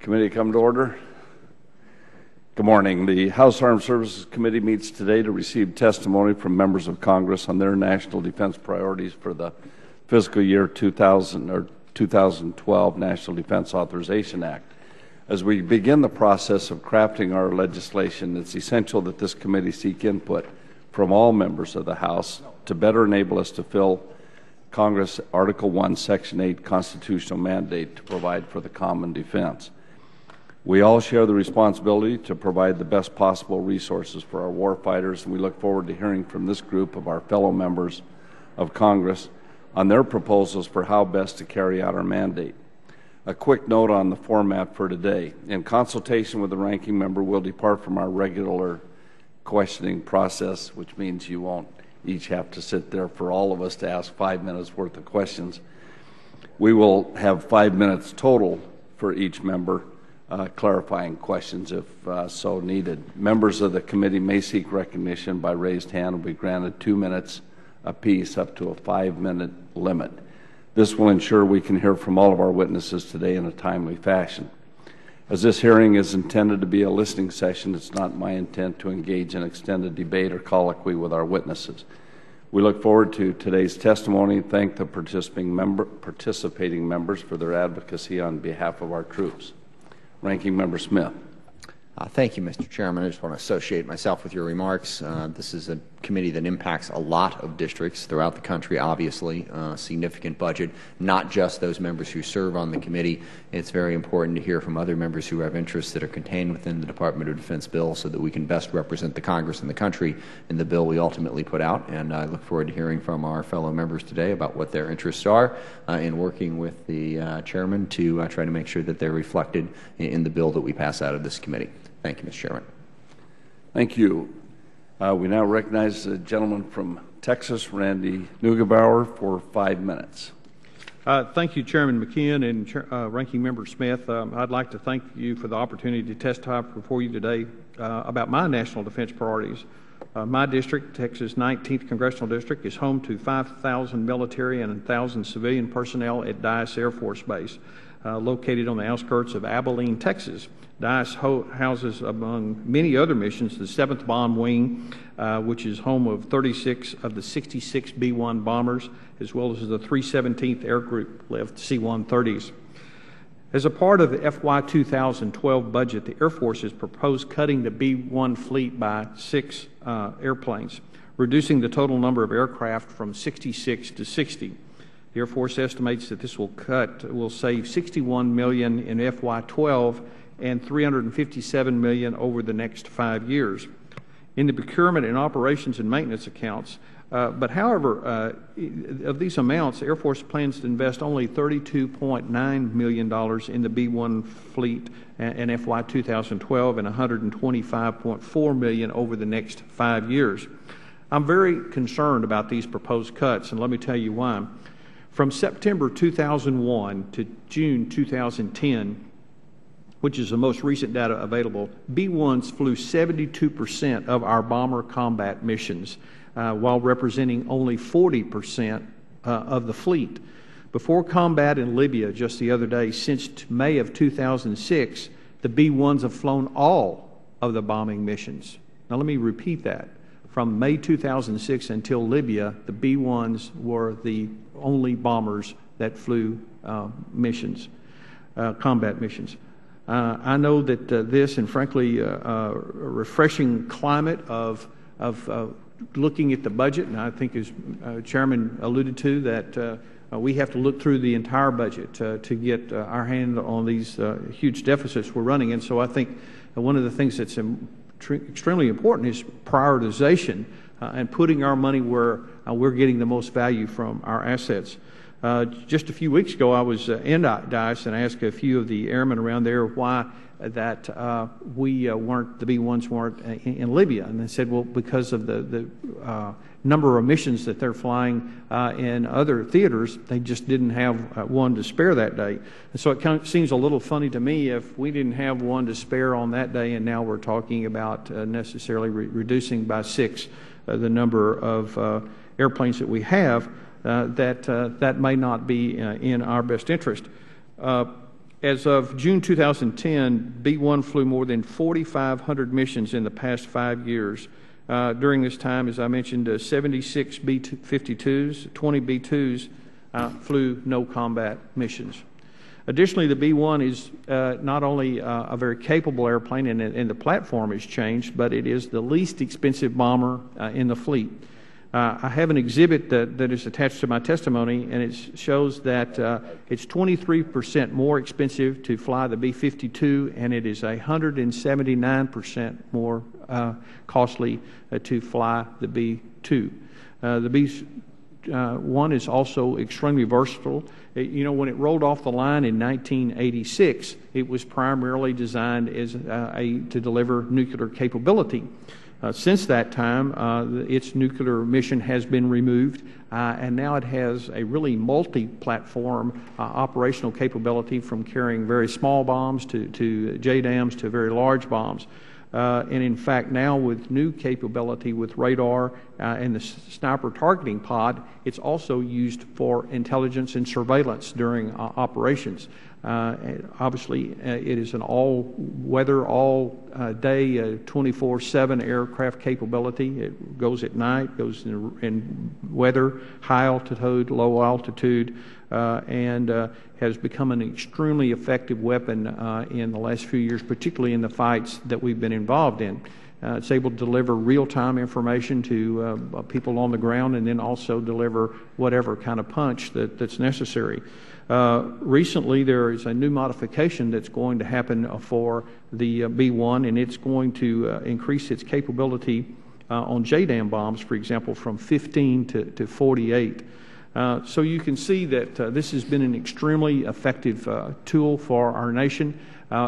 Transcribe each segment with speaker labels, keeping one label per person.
Speaker 1: Committee come to order. Good morning. The House Armed Services Committee meets today to receive testimony from members of Congress on their national defense priorities for the fiscal year 2012 National Defense Authorization Act. As we begin the process of crafting our legislation, it's essential that this committee seek input from all members of the House to better enable us to fill Congress Article 1, Section 8 constitutional mandate to provide for the common defense. We all share the responsibility to provide the best possible resources for our warfighters, and we look forward to hearing from this group of our fellow members of Congress on their proposals for how best to carry out our mandate. A quick note on the format for today. In consultation with the ranking member, we'll depart from our regular questioning process, which means you won't each have to sit there for all of us to ask 5 minutes worth of questions. We will have 5 minutes total for each member, clarifying questions if so needed. Members of the committee may seek recognition by raised hand and will be granted 2 minutes apiece up to a 5-minute limit. This will ensure we can hear from all of our witnesses today in a timely fashion. As this hearing is intended to be a listening session, it's not my intent to engage in extended debate or colloquy with our witnesses. We look forward to today's testimony and thank the participating members for their advocacy on behalf of our troops. Ranking Member Smith.
Speaker 2: Thank you, Mr. Chairman. I just want to associate myself with your remarks. This is a committee that impacts a lot of districts throughout the country, obviously. Significant budget, not just those members who serve on the committee. It's very important to hear from other members who have interests that are contained within the Department of Defense bill so that we can best represent the Congress and the country in the bill we ultimately put out. And I look forward to hearing from our fellow members today about what their interests are in working with the chairman to try to make sure that they're reflected in the bill that we pass out of this committee. Thank you, Mr. Chairman.
Speaker 1: Thank you. We now recognize the gentleman from Texas, Randy Neugebauer, for 5 minutes.
Speaker 3: Thank you, Chairman McKeon and Ranking Member Smith. I'd like to thank you for the opportunity to testify before you today about my national defense priorities. My district, Texas 19th Congressional District, is home to 5,000 military and 1,000 civilian personnel at Dyess Air Force Base, located on the outskirts of Abilene, Texas. Dyess houses, among many other missions, the 7th Bomb Wing, which is home of 36 of the 66 B-1 bombers, as well as the 317th Air Group left C-130s. As a part of the FY 2012 budget, the Air Force has proposed cutting the B-1 fleet by 6 airplanes, reducing the total number of aircraft from 66 to 60. The Air Force estimates that this will save $61 million in FY 12 and $357 million over the next 5 years. In the procurement and operations and maintenance accounts, however, of these amounts, the Air Force plans to invest only $32.9 million in the B-1 fleet in FY 2012 and $125.4 million over the next 5 years. I'm very concerned about these proposed cuts, and let me tell you why. From September 2001 to June 2010, which is the most recent data available, B-1s flew 72% of our bomber combat missions, while representing only 40% of the fleet. Before combat in Libya just the other day, since May of 2006, the B-1s have flown all of the bombing missions. Now let me repeat that. From May 2006 until Libya, the B-1s were the only bombers that flew combat missions. I know that this, and frankly, a refreshing climate of looking at the budget, and I think as Chairman alluded to, that we have to look through the entire budget to get our hand on these huge deficits we're running. And so I think one of the things that's extremely important is prioritization and putting our money where we're getting the most value from our assets. Just a few weeks ago, I was in Dyess and I asked a few of the airmen around there why that the B-1s weren't in Libya, and they said, well, because of the number of missions that they're flying in other theaters, they just didn't have one to spare that day. And so it kind of seems a little funny to me if we didn't have one to spare on that day, and now we're talking about necessarily reducing by 6 the number of airplanes that we have. That may not be in our best interest. As of June 2010, B-1 flew more than 4,500 missions in the past 5 years. During this time, as I mentioned, 76 B-52s, 20 B-2s flew no combat missions. Additionally, the B-1 is not only a very capable airplane, and the platform has changed, but it is the least expensive bomber in the fleet. I have an exhibit that is attached to my testimony, and it shows that it's 23% more expensive to fly the B-52, and it is 179% more costly to fly the B-2. The B-1 is also extremely versatile. When it rolled off the line in 1986, it was primarily designed as to deliver nuclear capability. Since that time, its nuclear mission has been removed, and now it has a really multi-platform operational capability, from carrying very small bombs to JDAMs to very large bombs. And in fact, now with new capability with radar and the sniper targeting pod, it's also used for intelligence and surveillance during operations. Obviously, it is an all-weather, all-day, 24/7 aircraft capability. It goes at night, goes in weather, high altitude, low altitude, and has become an extremely effective weapon in the last few years, particularly in the fights that we've been involved in. It's able to deliver real-time information to people on the ground, and then also deliver whatever kind of punch that's necessary. Recently, there is a new modification that's going to happen for the B-1, and it's going to increase its capability on JDAM bombs, for example, from 15 to 48. So you can see that this has been an extremely effective tool for our nation.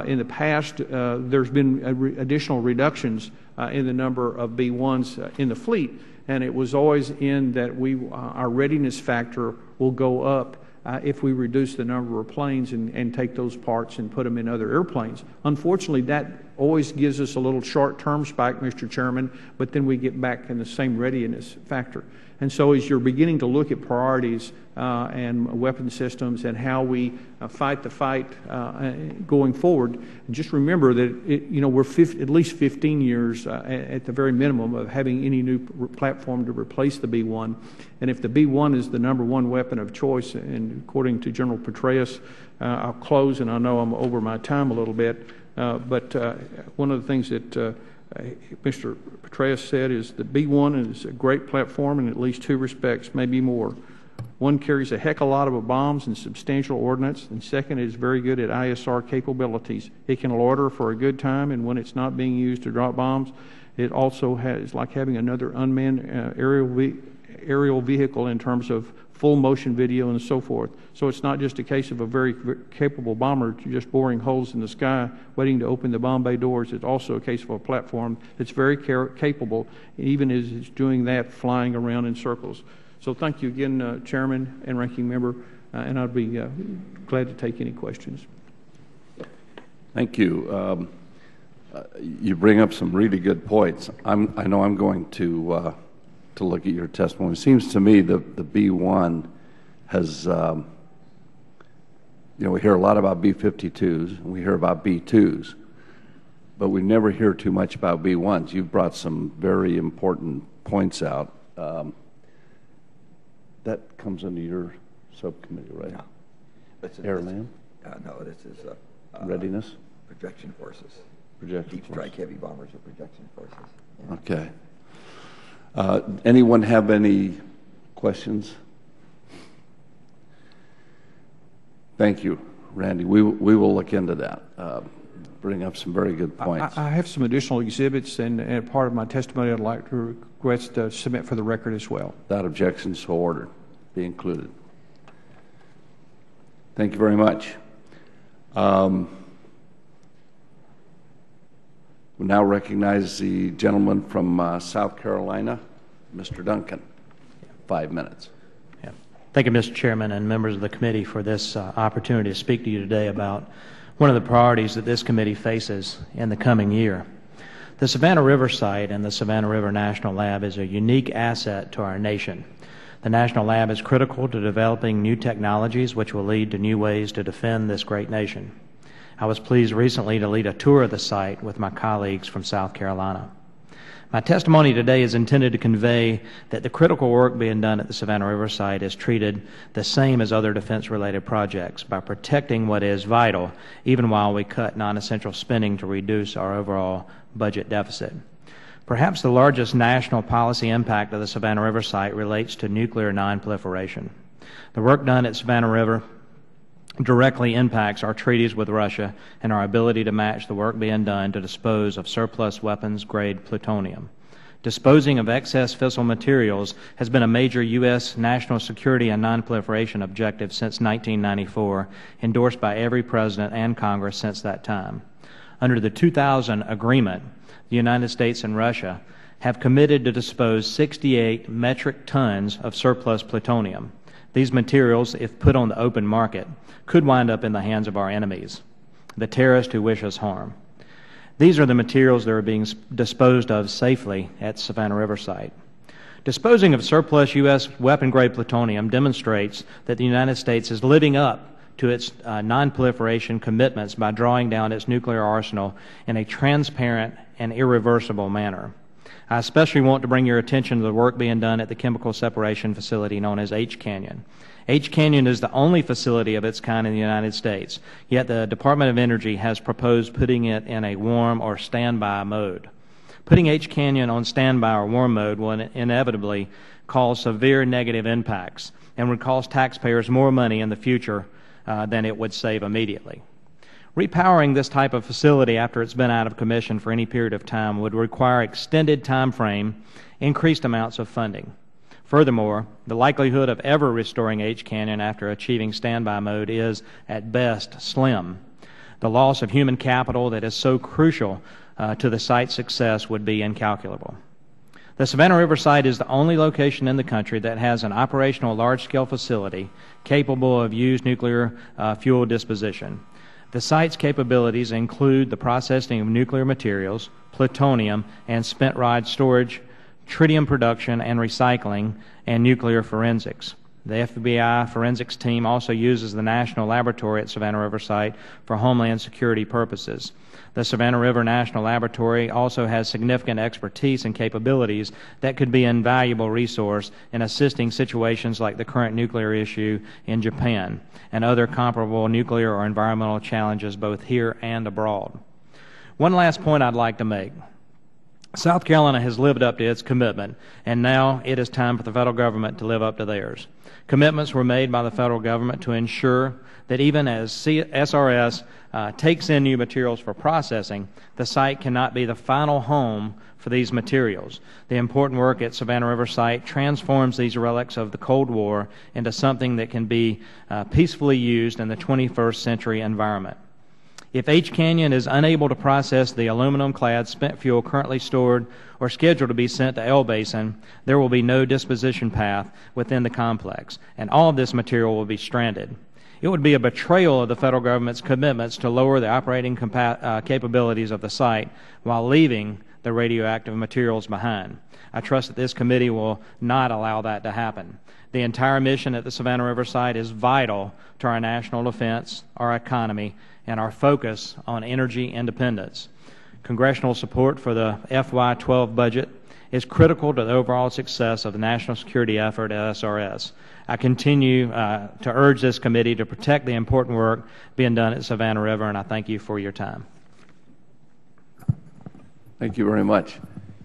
Speaker 3: In the past, there's been additional reductions in the number of B-1s in the fleet, and it was always in that our readiness factor will go up if we reduce the number of planes and take those parts and put them in other airplanes. Unfortunately, that always gives us a little short-term spike, Mr. Chairman, but then we get back in the same readiness factor. And so as you're beginning to look at priorities and weapon systems and how we fight the fight going forward, just remember that we're at least 15 years at the very minimum of having any new platform to replace the B-1. And if the B-1 is the #1 weapon of choice, and according to General Petraeus, I'll close, and I know I'm over my time a little bit, but one of the things that Mr. Petraeus said is the B-1 is a great platform in at least 2 respects, maybe more. One, carries a heck of a lot of bombs and substantial ordnance, and second, it is very good at ISR capabilities. It can loiter for a good time, and when it's not being used to drop bombs, it also is like having another unmanned aerial vehicle in terms of full motion video and so forth. So it's not just a case of a very capable bomber just boring holes in the sky waiting to open the bomb bay doors. It's also a case of a platform that's very capable, even as it's doing that, flying around in circles. So thank you again, Chairman and Ranking Member, and I'd be glad to take any questions.
Speaker 1: Thank you. You bring up some really good points. I know I'm going to look at your testimony. It seems to me that the B-1 has, we hear a lot about B-52s, and we hear about B-2s, but we never hear too much about B-1s. You've brought some very important points out. That comes under your subcommittee, right?
Speaker 4: No.
Speaker 1: Airland?
Speaker 4: No, this is
Speaker 1: readiness?
Speaker 4: Projection forces.
Speaker 1: Projection
Speaker 4: Deep strike heavy bombers are projection forces. Yeah.
Speaker 1: Okay. Anyone have any questions? Thank you, Randy. We will look into that. Bring up some very good points.
Speaker 3: I have some additional exhibits, and part of my testimony I'd like to request to submit for the record as well.
Speaker 1: Without objection, so ordered. Be included. Thank you very much. We now recognize the gentleman from South Carolina, Mr. Duncan. 5 minutes.
Speaker 5: Yeah. Thank you, Mr. Chairman and members of the committee, for this opportunity to speak to you today about one of the priorities that this committee faces in the coming year. The Savannah River site and the Savannah River National Lab is a unique asset to our nation. The National Lab is critical to developing new technologies which will lead to new ways to defend this great nation. I was pleased recently to lead a tour of the site with my colleagues from South Carolina. My testimony today is intended to convey that the critical work being done at the Savannah River site is treated the same as other defense-related projects by protecting what is vital, even while we cut non-essential spending to reduce our overall budget deficit. Perhaps the largest national policy impact of the Savannah River site relates to nuclear non-proliferation. The work done at Savannah River directly impacts our treaties with Russia and our ability to match the work being done to dispose of surplus weapons-grade plutonium. Disposing of excess fissile materials has been a major U.S. national security and nonproliferation objective since 1994, endorsed by every president and Congress since that time. Under the 2000 agreement, the United States and Russia have committed to dispose 68 metric tons of surplus plutonium. These materials, if put on the open market, could wind up in the hands of our enemies, the terrorists who wish us harm. These are the materials that are being disposed of safely at Savannah River site. Disposing of surplus U.S. weapon-grade plutonium demonstrates that the United States is living up to its non-proliferation commitments by drawing down its nuclear arsenal in a transparent and irreversible manner. I especially want to bring your attention to the work being done at the chemical separation facility known as H Canyon. H Canyon is the only facility of its kind in the United States, yet the Department of Energy has proposed putting it in a warm or standby mode. Putting H Canyon on standby or warm mode will inevitably cause severe negative impacts and would cost taxpayers more money in the future than it would save immediately. Repowering this type of facility after it's been out of commission for any period of time would require extended time frame, increased amounts of funding. Furthermore, the likelihood of ever restoring H Canyon after achieving standby mode is, at best, slim. The loss of human capital that is so crucial to the site's success would be incalculable. The Savannah River site is the only location in the country that has an operational large-scale facility capable of used nuclear fuel disposition. The site's capabilities include the processing of nuclear materials, plutonium, and spent rod storage, tritium production and recycling, and nuclear forensics. The FBI forensics team also uses the National Laboratory at Savannah River site for homeland security purposes. The Savannah River National Laboratory also has significant expertise and capabilities that could be an invaluable resource in assisting situations like the current nuclear issue in Japan and other comparable nuclear or environmental challenges both here and abroad. One last point I'd like to make. South Carolina has lived up to its commitment, and now it is time for the federal government to live up to theirs. Commitments were made by the federal government to ensure that even as SRS takes in new materials for processing, the site cannot be the final home for these materials. The important work at Savannah River site transforms these relics of the Cold War into something that can be peacefully used in the 21st century environment. If H Canyon is unable to process the aluminum-clad spent fuel currently stored or scheduled to be sent to L Basin, there will be no disposition path within the complex, and all of this material will be stranded. It would be a betrayal of the federal government's commitments to lower the operating capabilities of the site while leaving the radioactive materials behind. I trust that this committee will not allow that to happen. The entire mission at the Savannah River site is vital to our national defense, our economy, and our focus on energy independence. Congressional support for the FY12 budget is critical to the overall success of the national security effort at SRS. I continue to urge this committee to protect the important work being done at Savannah River, and I thank you for your time.
Speaker 1: Thank you very much.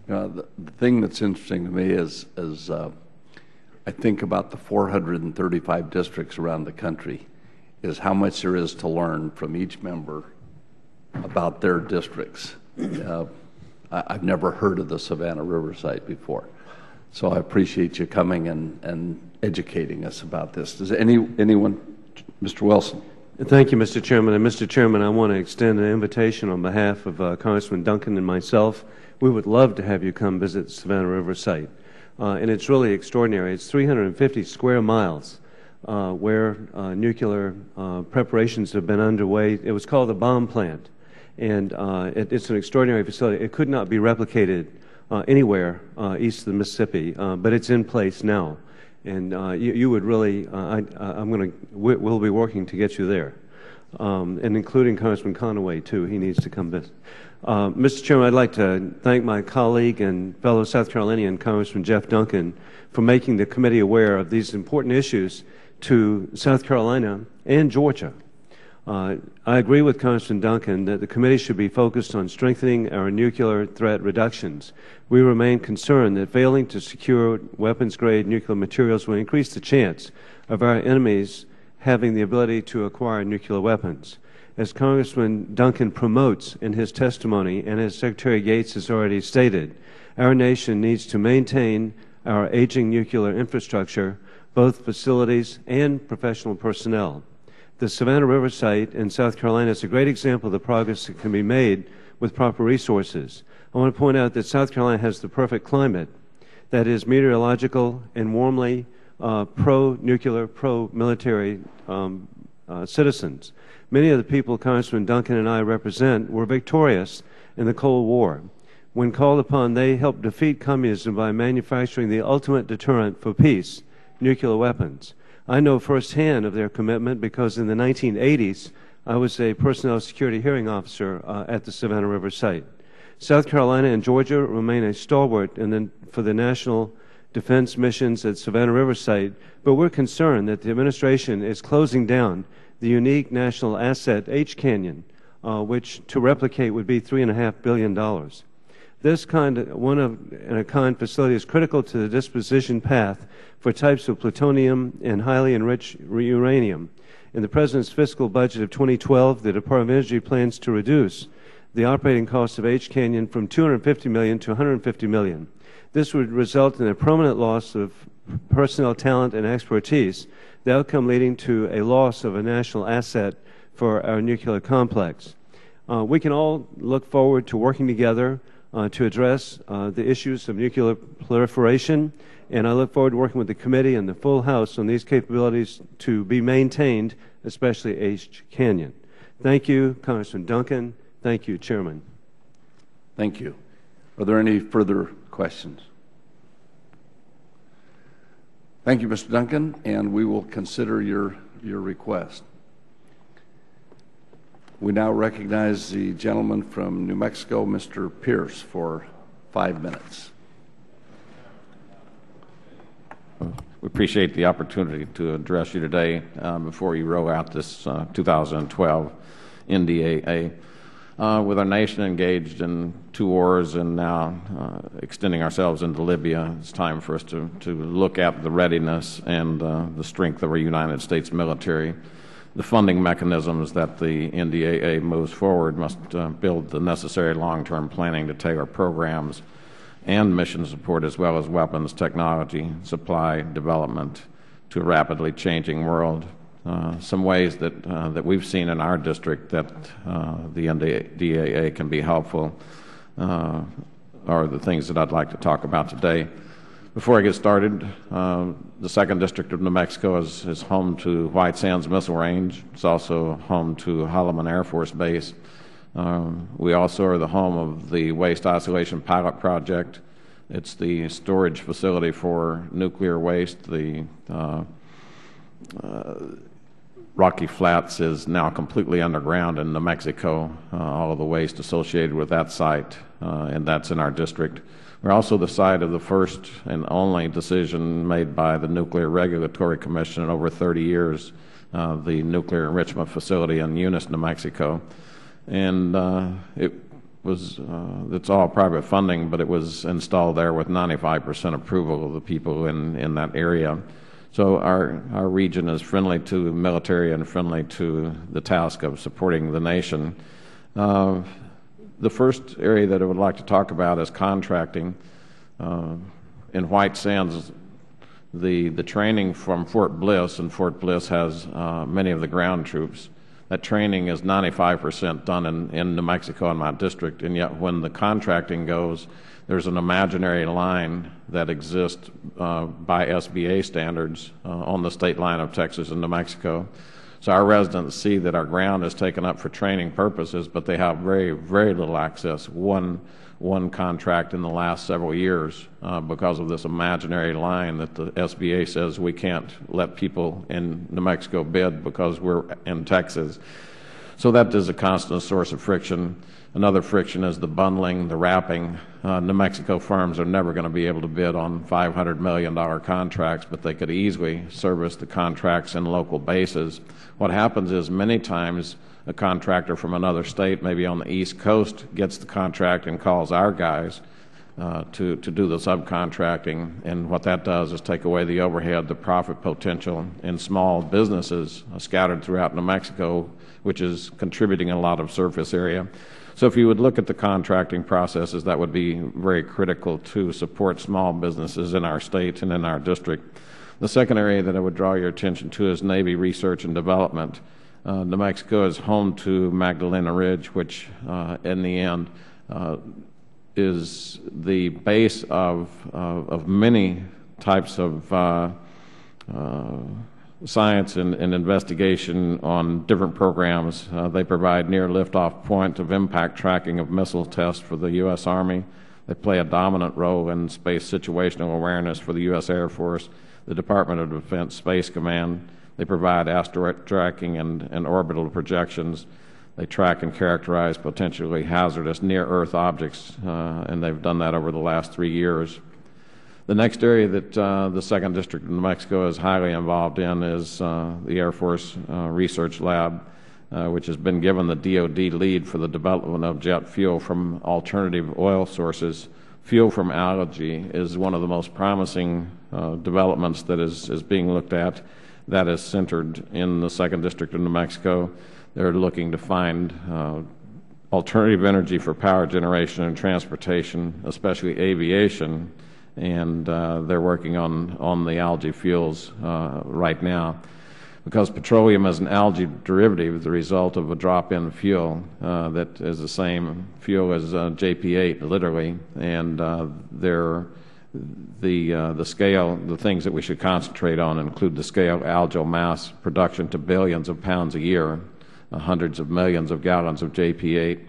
Speaker 1: The thing that's interesting to me is I think about the 435 districts around the country, is how much there is to learn from each member about their districts. I've never heard of the Savannah River site before, so I appreciate you coming and educating us about this. Does anyone, Mr. Wilson?
Speaker 6: Thank you, Mr. Chairman. And Mr. Chairman, I want to extend an invitation on behalf of Congressman Duncan and myself. We would love to have you come visit the Savannah River site. And it's really extraordinary. It's 350 square miles where nuclear preparations have been underway. It was called the bomb plant. And it's an extraordinary facility. It could not be replicated anywhere east of the Mississippi, but it's in place now. And you would really, we'll be working to get you there. and including Congressman Conaway, too. He needs to come visit. Mr. Chairman, I'd like to thank my colleague and fellow South Carolinian, Congressman Jeff Duncan, for making the committee aware of these important issues to South Carolina and Georgia. I agree with Congressman Duncan that the committee should be focused on strengthening our nuclear threat reductions. We remain concerned that failing to secure weapons-grade nuclear materials will increase the chance of our enemies having the ability to acquire nuclear weapons. As Congressman Duncan promotes in his testimony, and as Secretary Gates has already stated, our nation needs to maintain our aging nuclear infrastructure, both facilities and professional personnel. The Savannah River site in South Carolina is a great example of the progress that can be made with proper resources. I want to point out that South Carolina has the perfect climate that is meteorological and warmly pro-nuclear, pro-military citizens. Many of the people Congressman Duncan and I represent were victorious in the Cold War. When called upon, they helped defeat communism by manufacturing the ultimate deterrent for peace, nuclear weapons. I know firsthand of their commitment because in the 1980s, I was a personnel security hearing officer at the Savannah River site. South Carolina and Georgia remain a stalwart for the national defense missions at Savannah River site, but we're concerned that the administration is closing down the unique national asset H Canyon, which to replicate would be $3.5 billion. This one-of-a-kind facility is critical to the disposition path for types of plutonium and highly enriched uranium. In the President's fiscal budget of 2012, the Department of Energy plans to reduce the operating cost of H Canyon from $250 million to $150 million. This would result in a permanent loss of personnel talent and expertise, the outcome leading to a loss of a national asset for our nuclear complex. We can all look forward to working together to address the issues of nuclear proliferation, and I look forward to working with the committee and the full House on these capabilities to be maintained, especially H Canyon. Thank you, Congressman Duncan. Thank you, Chairman.
Speaker 1: Thank you. Are there any further questions? Thank you, Mr. Duncan, and we will consider your request. We now recognize the gentleman from New Mexico, Mr. Pierce, for 5 minutes.
Speaker 7: We appreciate the opportunity to address you today before you roll out this 2012 NDAA. With our nation engaged in 2 wars and now extending ourselves into Libya, it's time for us to look at the readiness and the strength of our United States military. The funding mechanisms that the NDAA moves forward must build the necessary long-term planning to tailor programs and mission support as well as weapons, technology, supply, development to a rapidly changing world. Some ways that we've seen in our district that the NDAA can be helpful are the things that I'd like to talk about today. Before I get started, the 2nd District of New Mexico is home to White Sands Missile Range. It's also home to Holloman Air Force Base. We also are the home of the Waste Isolation Pilot Project. It's the storage facility for nuclear waste. The Rocky Flats is now completely underground in New Mexico, all of the waste associated with that site, and that's in our district. We're also the site of the first and only decision made by the Nuclear Regulatory Commission in over 30 years, the nuclear enrichment facility in Eunice, New Mexico. And it's all private funding, but it was installed there with 95% approval of the people in that area. So our region is friendly to the military and friendly to the task of supporting the nation. The first area that I would like to talk about is contracting. In White Sands, the training from Fort Bliss, and Fort Bliss has many of the ground troops. That training is 95% done in New Mexico in my district, and yet when the contracting goes, there's an imaginary line that exists by SBA standards on the state line of Texas and New Mexico. So our residents see that our ground is taken up for training purposes, but they have very, very little access. One contract in the last several years because of this imaginary line that the SBA says we can't let people in New Mexico bid because we're in Texas. So that is a constant source of friction. Another friction is the bundling, the wrapping. New Mexico firms are never going to be able to bid on $500 million contracts, but they could easily service the contracts in local bases. What happens is many times a contractor from another state, maybe on the East Coast, gets the contract and calls our guys to do the subcontracting. And what that does is take away the overhead, the profit potential in small businesses scattered throughout New Mexico, which is contributing a lot of surface area. So if you would look at the contracting processes, that would be very critical to support small businesses in our state and in our district. The second area that I would draw your attention to is Navy research and development. New Mexico is home to Magdalena Ridge, which in the end is the base of many types of science and investigation on different programs. They provide near liftoff point of impact tracking of missile tests for the U.S. Army. They play a dominant role in space situational awareness for the U.S. Air Force, the Department of Defense Space Command. They provide asteroid tracking and orbital projections. They track and characterize potentially hazardous near-Earth objects, and they've done that over the last 3 years. The next area that the 2nd District of New Mexico is highly involved in is the Air Force Research Lab, which has been given the DoD lead for the development of jet fuel from alternative oil sources. Fuel from algae is one of the most promising developments that is being looked at. That is centered in the 2nd District of New Mexico. They're looking to find alternative energy for power generation and transportation, especially aviation, and they're working on the algae fuels right now. Because petroleum is an algae derivative, the result of a drop-in fuel that is the same fuel as JP8, literally, and the scale, the things that we should concentrate on include the scale algal mass production to billions of pounds a year, hundreds of millions of gallons of JP8.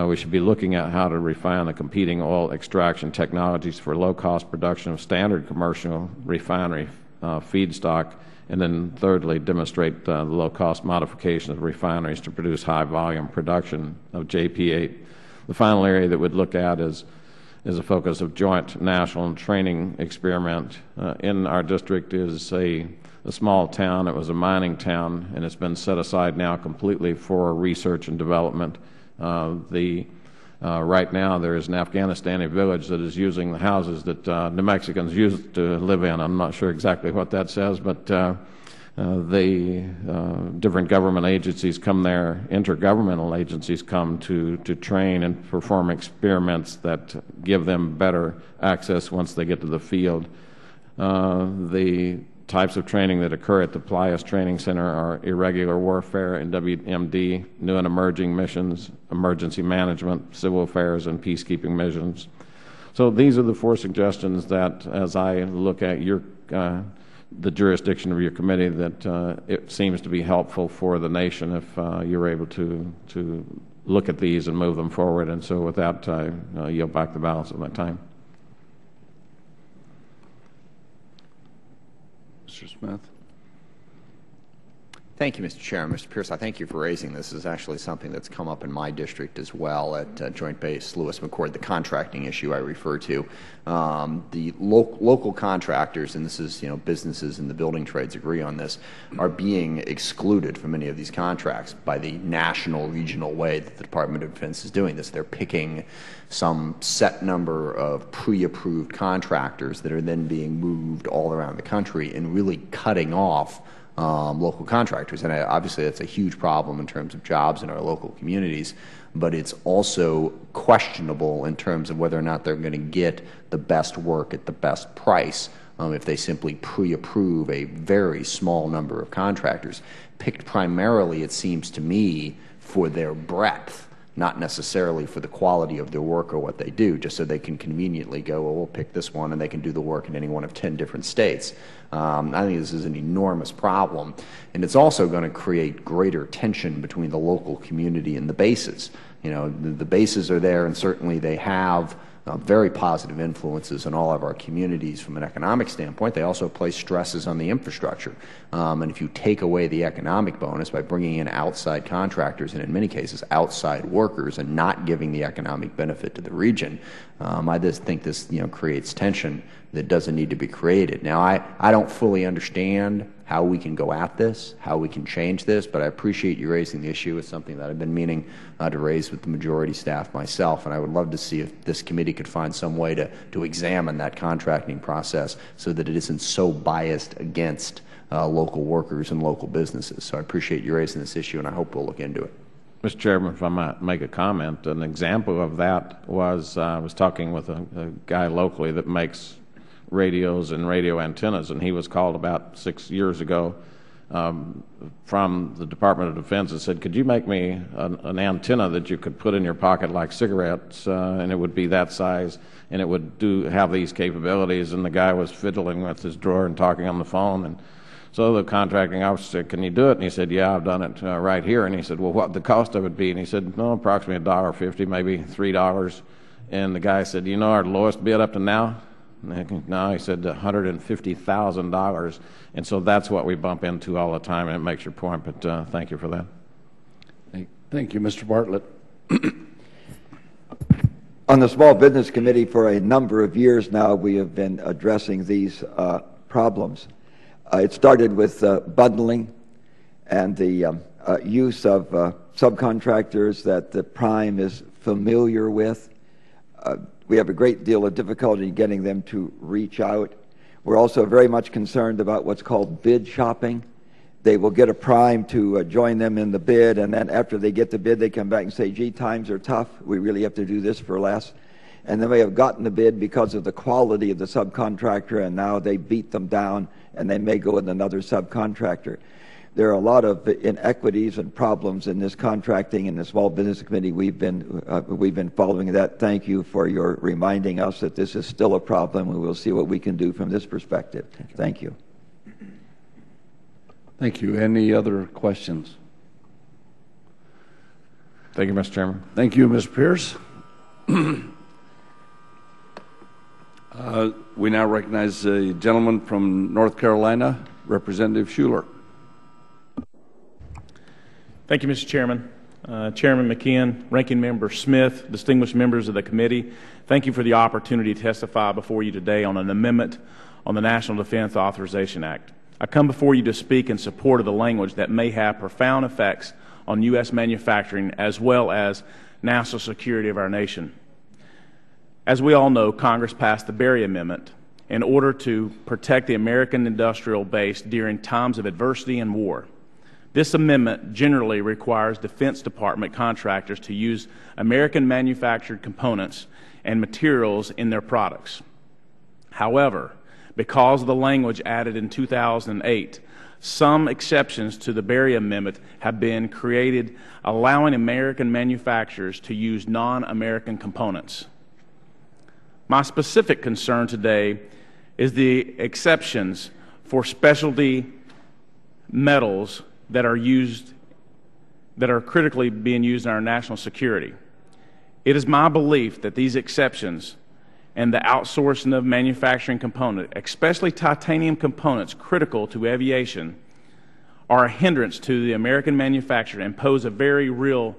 Speaker 7: We should be looking at how to refine the competing oil extraction technologies for low-cost production of standard commercial refinery feedstock, and then thirdly, demonstrate the low-cost modification of refineries to produce high-volume production of JP8. The final area that we'd look at is a focus of joint national training experiment. In our district is a small town. It was a mining town, and it's been set aside now completely for research and development. Right now there is an Afghanistani village that is using the houses that New Mexicans used to live in. I'm not sure exactly what that says, but different government agencies come there, intergovernmental agencies come to train and perform experiments that give them better access once they get to the field. The types of training that occur at the Playas Training Center are irregular warfare and WMD, new and emerging missions, emergency management, civil affairs, and peacekeeping missions. So these are the 4 suggestions that, as I look at the jurisdiction of your committee, that it seems to be helpful for the nation if you're able to look at these and move them forward. And so with that, I yield back the balance of my time.
Speaker 1: Mr. Smith.
Speaker 2: Thank you, Mr. Chairman. Mr. Pierce, I thank you for raising this. This is actually something that's come up in my district as well at Joint Base Lewis-McChord, the contracting issue I refer to. The local contractors, and this is, businesses in the building trades agree on this, are being excluded from many of these contracts by the national, regional way that the Department of Defense is doing this. They're picking some set number of pre-approved contractors that are then being moved all around the country and really cutting off local contractors. And obviously that's a huge problem in terms of jobs in our local communities, but it's also questionable in terms of whether or not they're going to get the best work at the best price if they simply pre-approve a very small number of contractors, picked primarily, it seems to me, for their breadth, not necessarily for the quality of their work or what they do, just so they can conveniently go, well, we'll pick this one and they can do the work in any one of 10 different states. I think this is an enormous problem, and it's also going to create greater tension between the local community and the bases. The bases are there, and certainly they have very positive influences in all of our communities from an economic standpoint. They also place stresses on the infrastructure. And if you take away the economic bonus by bringing in outside contractors and in many cases outside workers and not giving the economic benefit to the region, I just think this creates tension that doesn't need to be created. Now, I don't fully understand how we can go at this, how we can change this, but I appreciate you raising the issue. It's something that I've been meaning to raise with the majority staff myself, and I would love to see if this committee could find some way to examine that contracting process so that it isn't so biased against local workers and local businesses. So I appreciate you raising this issue, and I hope we'll look into it.
Speaker 7: Mr. Chairman, if I might make a comment, an example of that was I was talking with a guy locally that makes radios and radio antennas, and he was called about 6 years ago from the Department of Defense and said, could you make me an antenna that you could put in your pocket like cigarettes, and it would be that size, and it would have these capabilities. And the guy was fiddling with his drawer and talking on the phone, and so the contracting officer said, can you do it? And he said, yeah, I've done it right here. And he said, well, what would the cost of it be? And he said, no, approximately $1.50, maybe $3. And the guy said, you know our lowest bid up to now? No, he said $150,000, and so that's what we bump into all the time, and it makes your point, but thank you for that.
Speaker 1: Thank you, Mr. Bartlett.
Speaker 4: On the Small Business Committee for a number of years now, we have been addressing these problems. It started with bundling and the use of subcontractors that the prime is familiar with. We have a great deal of difficulty getting them to reach out. We're also very much concerned about what's called bid shopping. They will get a prime to join them in the bid, and then after they get the bid, they come back and say, gee, times are tough. We really have to do this for less. And then they have gotten the bid because of the quality of the subcontractor, and now they beat them down, and they may go with another subcontractor. There are a lot of inequities and problems in this contracting. In the Small Business Committee, we've been following that. Thank you for your reminding us that this is still a problem, and we'll see what we can do from this perspective. Thank you.
Speaker 1: Thank you. Any other questions?
Speaker 7: Thank you, Mr. Chairman.
Speaker 1: Thank you, Ms. Pierce. We now recognize a gentleman from North Carolina, Representative Schuler.
Speaker 8: Thank you, Mr. Chairman. Chairman McKeon, Ranking Member Smith, distinguished members of the committee, thank you for the opportunity to testify before you today on an amendment on the National Defense Authorization Act. I come before you to speak in support of the language that may have profound effects on U.S. manufacturing as well as national security of our nation. As we all know, Congress passed the Berry Amendment in order to protect the American industrial base during times of adversity and war. This amendment generally requires Defense Department contractors to use American manufactured components and materials in their products. However, because of the language added in 2008, some exceptions to the Berry Amendment have been created, allowing American manufacturers to use non-American components. My specific concern today is the exceptions for specialty metals that are critically being used in our national security. It is my belief that these exceptions and the outsourcing of manufacturing components, especially titanium components critical to aviation, are a hindrance to the American manufacturer and pose a very real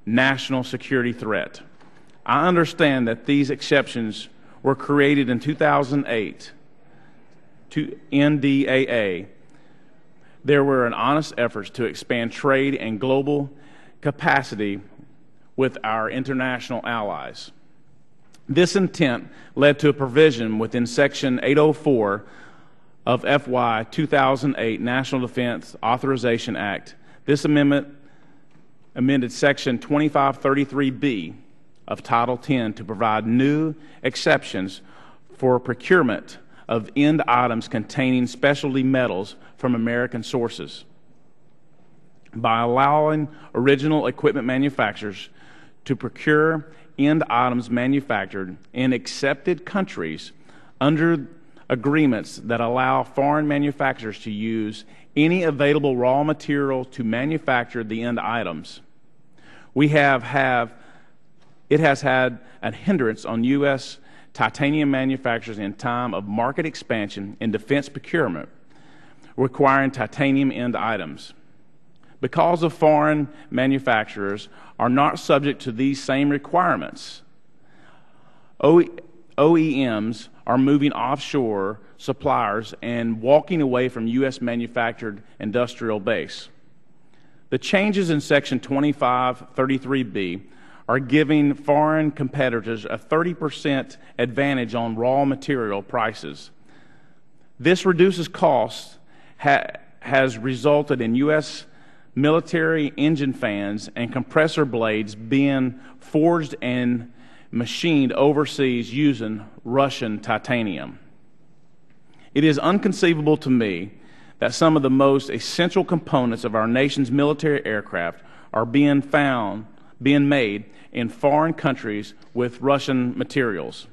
Speaker 8: national security threat. I understand that these exceptions were created in 2008 to NDAA. There were an honest efforts to expand trade and global capacity with our international allies. This intent led to a provision within Section 804 of FY 2008 National Defense Authorization Act. This amendment amended Section 2533B of Title 10 to provide new exceptions for procurement of end items containing specialty metals from American sources. By allowing original equipment manufacturers to procure end items manufactured in accepted countries under agreements that allow foreign manufacturers to use any available raw material to manufacture the end items. We have it has had a hindrance on U.S. titanium manufacturers in time of market expansion in defense procurement, requiring titanium end items. Because of foreign manufacturers are not subject to these same requirements, OEMs are moving offshore suppliers and walking away from U.S. manufactured industrial base. The changes in Section 2533B are giving foreign competitors a 30% advantage on raw material prices. This reduces costs, has resulted in U.S. military engine fans and compressor blades being forged and machined overseas using Russian titanium. It is inconceivable to me that some of the most essential components of our nation's military aircraft are being made in foreign countries with Russian materials.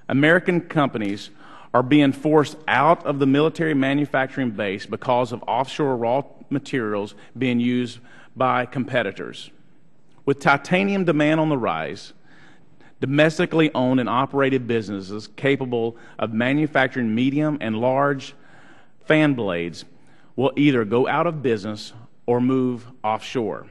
Speaker 8: American companies are being forced out of the military manufacturing base because of offshore raw materials being used by competitors. With titanium demand on the rise, domestically owned and operated businesses capable of manufacturing medium and large fan blades will either go out of business or move offshore.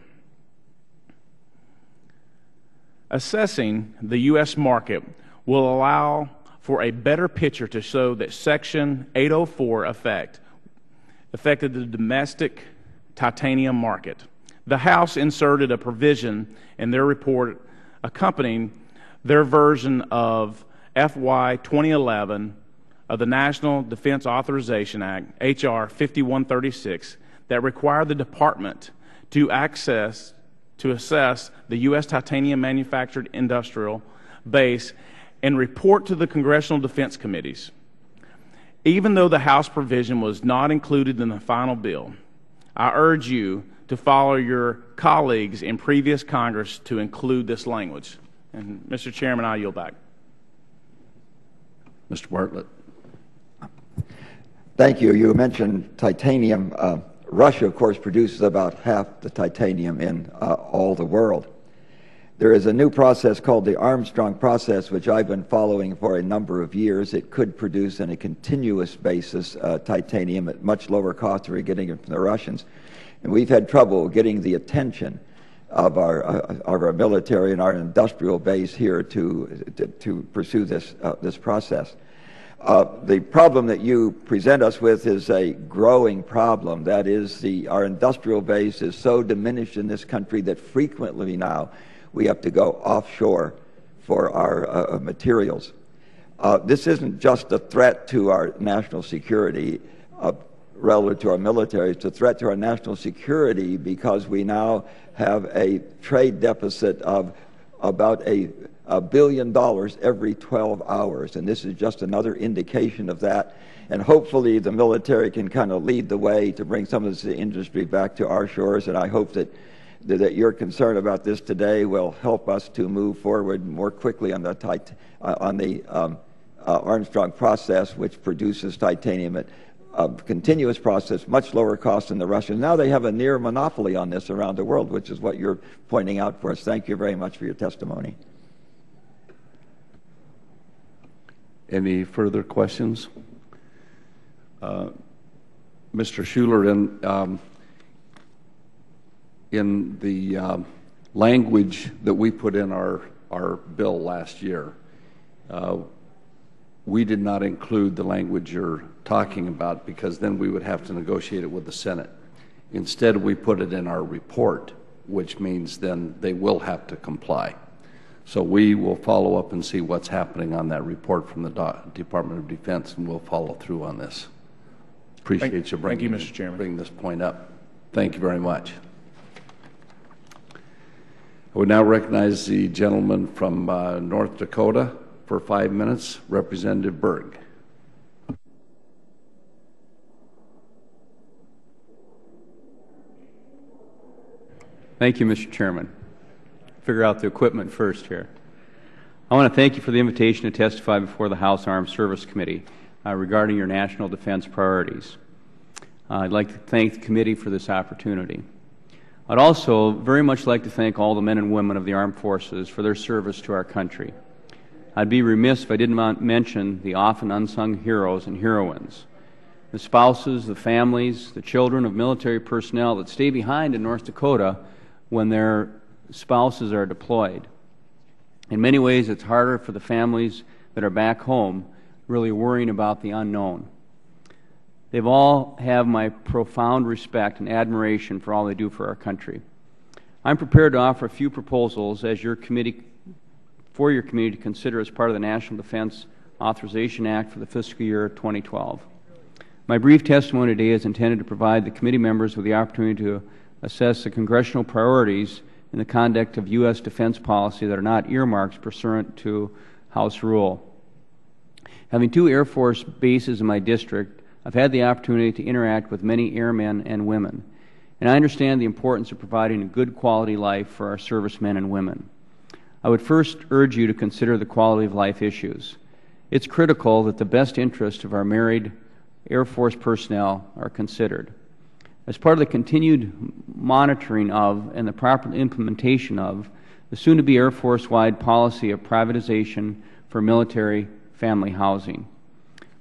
Speaker 8: Assessing the U.S. market will allow for a better picture to show that Section 804 affected the domestic titanium market. The House inserted a provision in their report accompanying their version of FY 2011 of the National Defense Authorization Act, H.R. 5136, that required the Department to assess the U.S. titanium manufactured industrial base and report to the Congressional Defense Committees. Even though the House provision was not included in the final bill, I urge you to follow your colleagues in previous Congress to include this language. And, Mr. Chairman, I yield back.
Speaker 1: Mr. Bartlett.
Speaker 4: Thank you. You mentioned titanium. Russia, of course, produces about half the titanium in all the world. There is a new process called the Armstrong process, which I've been following for a number of years. It could produce on a continuous basis titanium at much lower cost than we're getting it from the Russians. And we've had trouble getting the attention of our military and our industrial base here to pursue this process. The problem that you present us with is a growing problem. That is, our industrial base is so diminished in this country that frequently now we have to go offshore for our materials. This isn't just a threat to our national security relative to our military. It's a threat to our national security because we now have a trade deficit of about $1 billion every 12 hours, and this is just another indication of that. And hopefully the military can kind of lead the way to bring some of this industry back to our shores, and I hope that your concern about this today will help us to move forward more quickly on the Armstrong process, which produces titanium at a continuous process, much lower cost than the Russians. Now they have a near monopoly on this around the world, which is what you're pointing out for us. Thank you very much for your testimony.
Speaker 1: Any further questions? Mr. Schuler, in the language that we put in our bill last year, we did not include the language you're talking about because then we would have to negotiate it with the Senate. Instead, we put it in our report, which means then they will have to comply. So we will follow up and see what's happening on that report from the Department of Defense, and we'll follow through on this. Appreciate you bringing this point up. Thank you very much. I would now recognize the gentleman from North Dakota for 5 minutes, Representative Berg.
Speaker 9: Thank you, Mr. Chairman. Figure out the equipment first here. I want to thank you for the invitation to testify before the House Armed Service Committee regarding your national defense priorities. I'd like to thank the committee for this opportunity. I'd also very much like to thank all the men and women of the armed forces for their service to our country. I'd be remiss if I didn't mention the often unsung heroes and heroines, the spouses, the families, the children of military personnel that stay behind in North Dakota when their spouses are deployed. In many ways, it's harder for the families that are back home really worrying about the unknown. They've all have my profound respect and admiration for all they do for our country. I'm prepared to offer a few proposals as your committee to consider as part of the National Defense Authorization Act for the fiscal year 2012. My brief testimony today is intended to provide the committee members with the opportunity to assess the congressional priorities in the conduct of U.S. defense policy that are not earmarks pursuant to House rule. Having 2 Air Force bases in my district, I've had the opportunity to interact with many airmen and women, and I understand the importance of providing a good quality life for our servicemen and women. I would first urge you to consider the quality of life issues. It's critical that the best interests of our married Air Force personnel are considered. As part of the continued monitoring of and the proper implementation of the soon-to-be Air Force-wide policy of privatization for military family housing,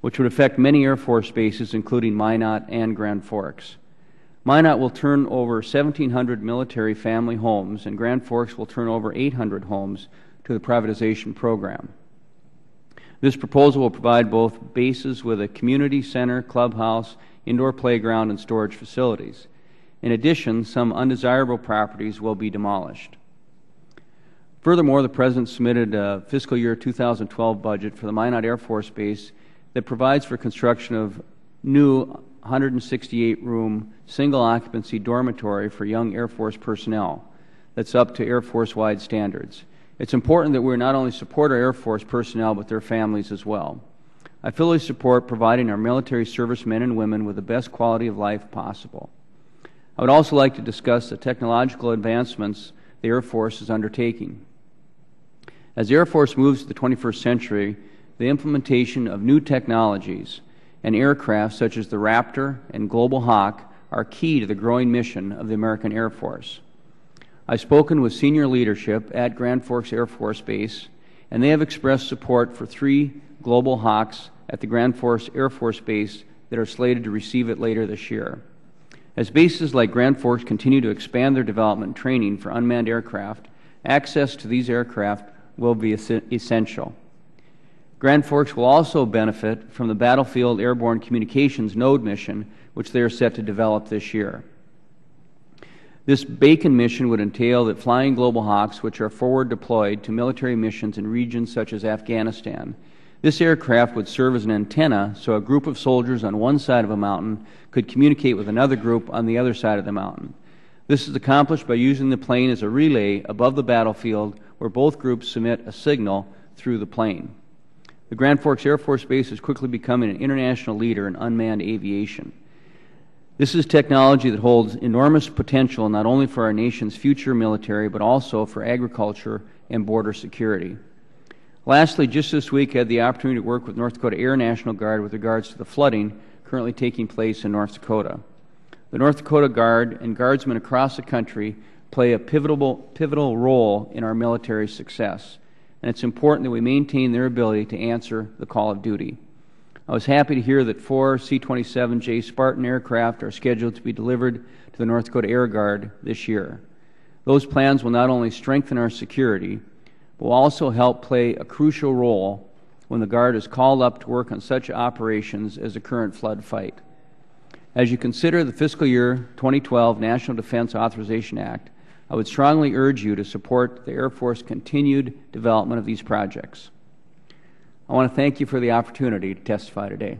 Speaker 9: which would affect many Air Force bases, including Minot and Grand Forks. Minot will turn over 1,700 military family homes, and Grand Forks will turn over 800 homes to the privatization program. This proposal will provide both bases with a community center, clubhouse, indoor playground, and storage facilities. In addition, some undesirable properties will be demolished. Furthermore, the President submitted a fiscal year 2012 budget for the Minot Air Force Base that provides for construction of new 168-room single-occupancy dormitory for young Air Force personnel that's up to Air Force-wide standards. It's important that we not only support our Air Force personnel but their families as well. I fully support providing our military servicemen and women with the best quality of life possible. I would also like to discuss the technological advancements the Air Force is undertaking. As the Air Force moves to the 21st century, the implementation of new technologies and aircraft such as the Raptor and Global Hawk are key to the growing mission of the American Air Force. I've spoken with senior leadership at Grand Forks Air Force Base, and they have expressed support for 3 Global Hawks at the Grand Forks Air Force Base that are slated to receive it later this year. As bases like Grand Forks continue to expand their development and training for unmanned aircraft, access to these aircraft will be essential. Grand Forks will also benefit from the Battlefield Airborne Communications Node mission, which they are set to develop this year. This Bacon mission would entail that flying Global Hawks, which are forward deployed to military missions in regions such as Afghanistan, this aircraft would serve as an antenna so a group of soldiers on one side of a mountain could communicate with another group on the other side of the mountain. This is accomplished by using the plane as a relay above the battlefield where both groups submit a signal through the plane. The Grand Forks Air Force Base is quickly becoming an international leader in unmanned aviation. This is technology that holds enormous potential not only for our nation's future military, but also for agriculture and border security. Lastly, just this week I had the opportunity to work with North Dakota Air National Guard with regards to the flooding currently taking place in North Dakota. The North Dakota Guard and Guardsmen across the country play a pivotal role in our military success, and it's important that we maintain their ability to answer the call of duty. I was happy to hear that 4 C-27J Spartan aircraft are scheduled to be delivered to the North Dakota Air Guard this year. Those plans will not only strengthen our security, but will also help play a crucial role when the Guard is called up to work on such operations as the current flood fight. As you consider the fiscal year 2012 National Defense Authorization Act, I would strongly urge you to support the Air Force's continued development of these projects. I want to thank you for the opportunity to testify today.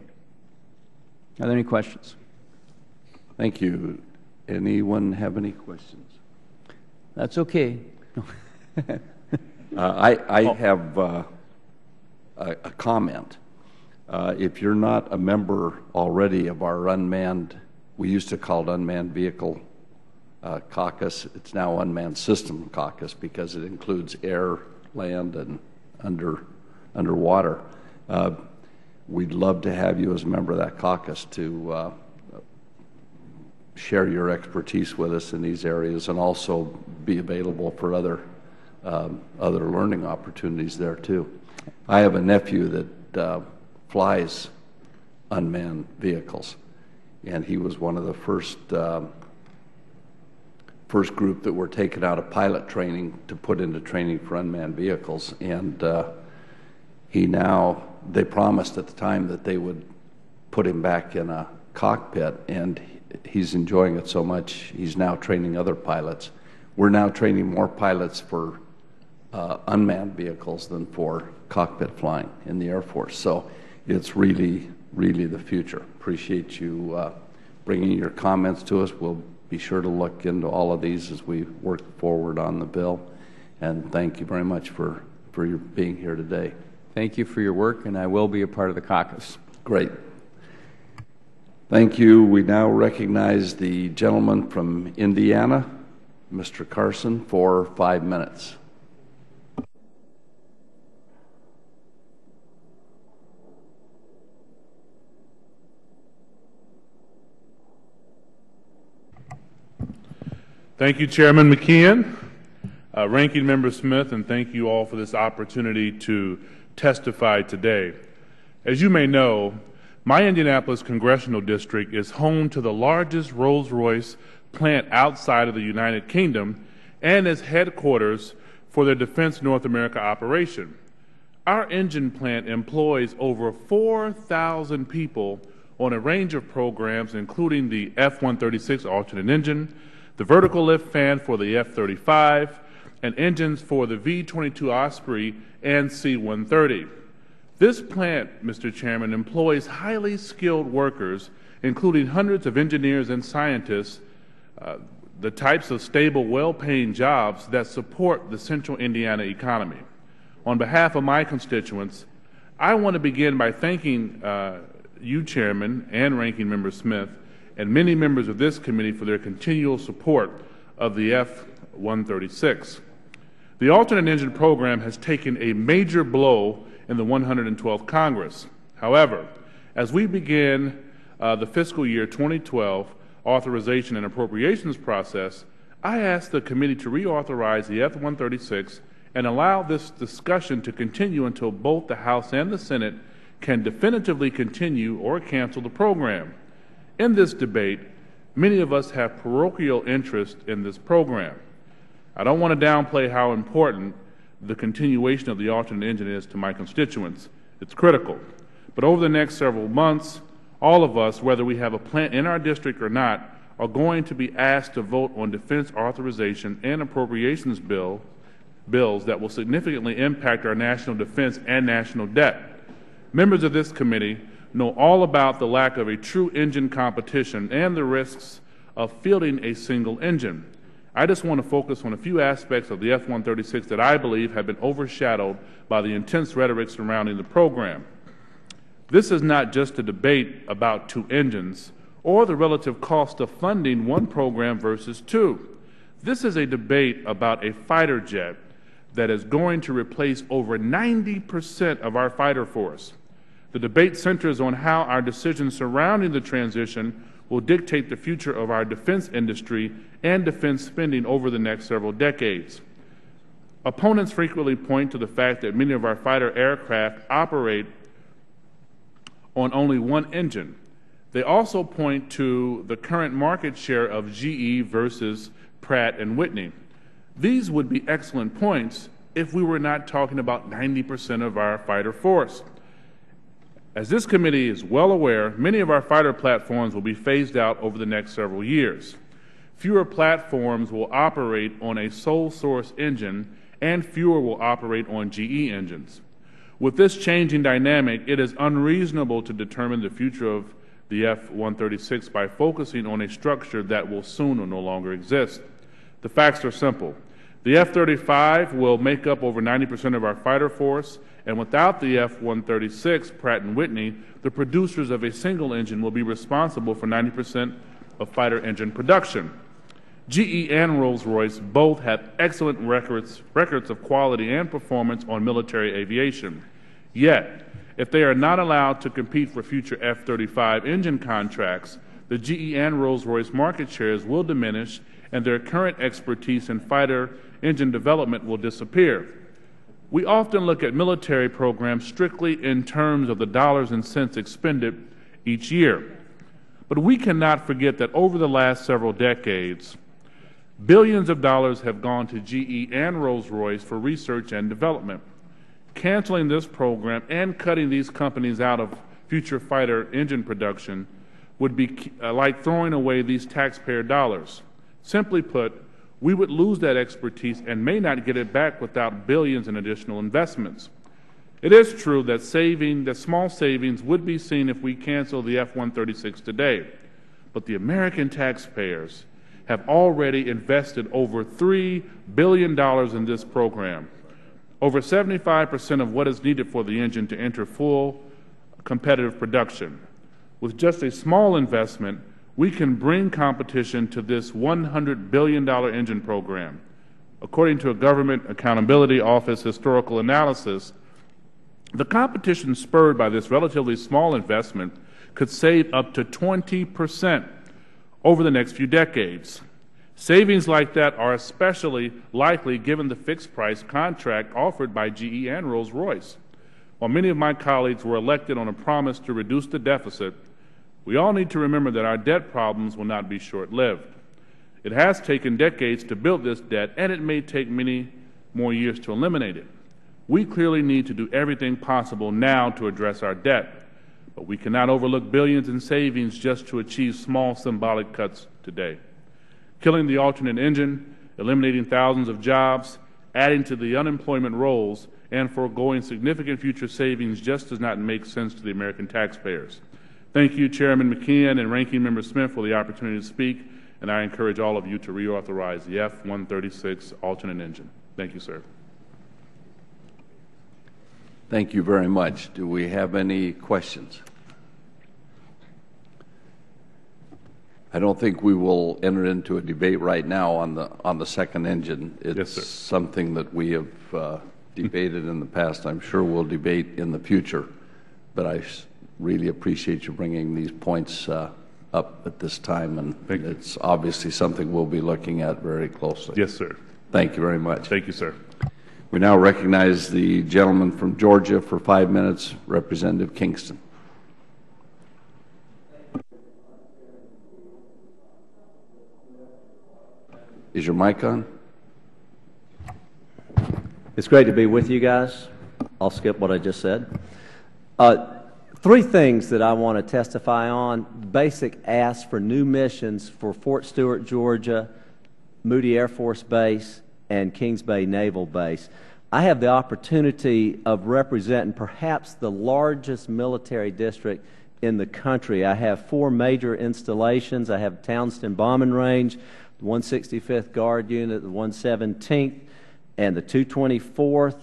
Speaker 9: Are there any questions?
Speaker 1: Thank you. Anyone have any questions?
Speaker 9: That's okay.
Speaker 1: I have a comment. If you're not a member already of our unmanned, we used to call it unmanned vehicle caucus. It's now unmanned system caucus because it includes air, land, and underwater. We'd love to have you as a member of that caucus to share your expertise with us in these areas and also be available for other learning opportunities there too. I have a nephew that flies unmanned vehicles, and he was one of the first group that were taken out of pilot training to put into training for unmanned vehicles. And they promised at the time that they would put him back in a cockpit, and he's enjoying it so much he's now training other pilots. We're now training more pilots for unmanned vehicles than for cockpit flying in the Air Force. So it's really, really the future. Appreciate you bringing your comments to us. We'll be sure to look into all of these as we work forward on the bill. And thank you very much for your being here today.
Speaker 9: Thank you for your work, and I will be a part of the caucus.
Speaker 1: Great. Thank you. We now recognize the gentleman from Indiana, Mr. Carson, for 5 minutes.
Speaker 10: Thank you, Chairman McKeon, Ranking Member Smith, and thank you all for this opportunity to testify today. As you may know, my Indianapolis Congressional District is home to the largest Rolls-Royce plant outside of the United Kingdom and is headquarters for their Defense North America operation. Our engine plant employs over 4,000 people on a range of programs, including the F-136 alternate engine, the vertical lift fan for the F-35, and engines for the V-22 Osprey and C-130. This plant, Mr. Chairman, employs highly skilled workers, including hundreds of engineers and scientists, the types of stable, well-paying jobs that support the central Indiana economy. On behalf of my constituents, I want to begin by thanking you, Chairman, and Ranking Member Smith, and many members of this committee for their continual support of the F-136. The alternate engine program has taken a major blow in the 112th Congress. However, as we begin the fiscal year 2012 authorization and appropriations process, I ask the committee to reauthorize the F-136 and allow this discussion to continue until both the House and the Senate can definitively continue or cancel the program. In this debate, many of us have parochial interest in this program. I don't want to downplay how important the continuation of the alternate engine is to my constituents. It's critical. But over the next several months, all of us, whether we have a plant in our district or not, are going to be asked to vote on defense authorization and appropriations bills that will significantly impact our national defense and national debt. Members of this committee know all about the lack of a true engine competition and the risks of fielding a single engine. I just want to focus on a few aspects of the F-136 that I believe have been overshadowed by the intense rhetoric surrounding the program. This is not just a debate about two engines or the relative cost of funding one program versus two. This is a debate about a fighter jet that is going to replace over 90% of our fighter force. The debate centers on how our decisions surrounding the transition will dictate the future of our defense industry and defense spending over the next several decades. Opponents frequently point to the fact that many of our fighter aircraft operate on only one engine. They also point to the current market share of GE versus Pratt & Whitney. These would be excellent points if we were not talking about 90% of our fighter force. As this committee is well aware, many of our fighter platforms will be phased out over the next several years. Fewer platforms will operate on a sole source engine, and fewer will operate on GE engines. With this changing dynamic, it is unreasonable to determine the future of the F-136 by focusing on a structure that will soon or no longer exist. The facts are simple. The F-35 will make up over 90% of our fighter force, and without the F-136, Pratt & Whitney, the producers of a single engine will be responsible for 90% of fighter engine production. GE and Rolls-Royce both have excellent records of quality and performance on military aviation. Yet, if they are not allowed to compete for future F-35 engine contracts, the GE and Rolls-Royce market shares will diminish and their current expertise in fighter engine development will disappear. We often look at military programs strictly in terms of the dollars and cents expended each year. But we cannot forget that over the last several decades, billions of dollars have gone to GE and Rolls-Royce for research and development. Canceling this program and cutting these companies out of future fighter engine production would be like throwing away these taxpayer dollars. Simply put, we would lose that expertise and may not get it back without billions in additional investments. It is true that small savings would be seen if we cancel the F-136 today, but the American taxpayers have already invested over $3 billion in this program, over 75% of what is needed for the engine to enter full competitive production. With just a small investment, we can bring competition to this $100 billion engine program. According to a Government Accountability Office historical analysis, the competition spurred by this relatively small investment could save up to 20% over the next few decades. Savings like that are especially likely given the fixed-price contract offered by GE and Rolls-Royce. While many of my colleagues were elected on a promise to reduce the deficit, we all need to remember that our debt problems will not be short-lived. It has taken decades to build this debt, and it may take many more years to eliminate it. We clearly need to do everything possible now to address our debt, but we cannot overlook billions in savings just to achieve small symbolic cuts today. Killing the alternate engine, eliminating thousands of jobs, adding to the unemployment rolls, and foregoing significant future savings just does not make sense to the American taxpayers. Thank you, Chairman McKeon and Ranking Member Smith, for the opportunity to speak, and I encourage all of you to reauthorize the F-136 alternate engine. Thank you, sir.
Speaker 1: Thank you very much. Do we have any questions? I don't think we will enter into a debate right now on the second engine. It's
Speaker 10: yes, sir.
Speaker 1: Something that we have debated in the past. I'm sure we'll debate in the future, but I really appreciate you bringing these points up at this time, and it's obviously something we'll be looking at very closely.
Speaker 10: Yes, sir.
Speaker 1: Thank you very much.
Speaker 10: Thank you, sir.
Speaker 1: We now recognize the gentleman from Georgia for 5 minutes, Representative Kingston. Is your mic on?
Speaker 11: It's great to be with you guys. I'll skip what I just said. Three things that I want to testify on. Basic ask for new missions for Fort Stewart, Georgia, Moody Air Force Base, and Kings Bay Naval Base. I have the opportunity of representing perhaps the largest military district in the country. I have 4 major installations. I have Townsend Bombing Range, the 165th Guard Unit, the 117th, and the 224th,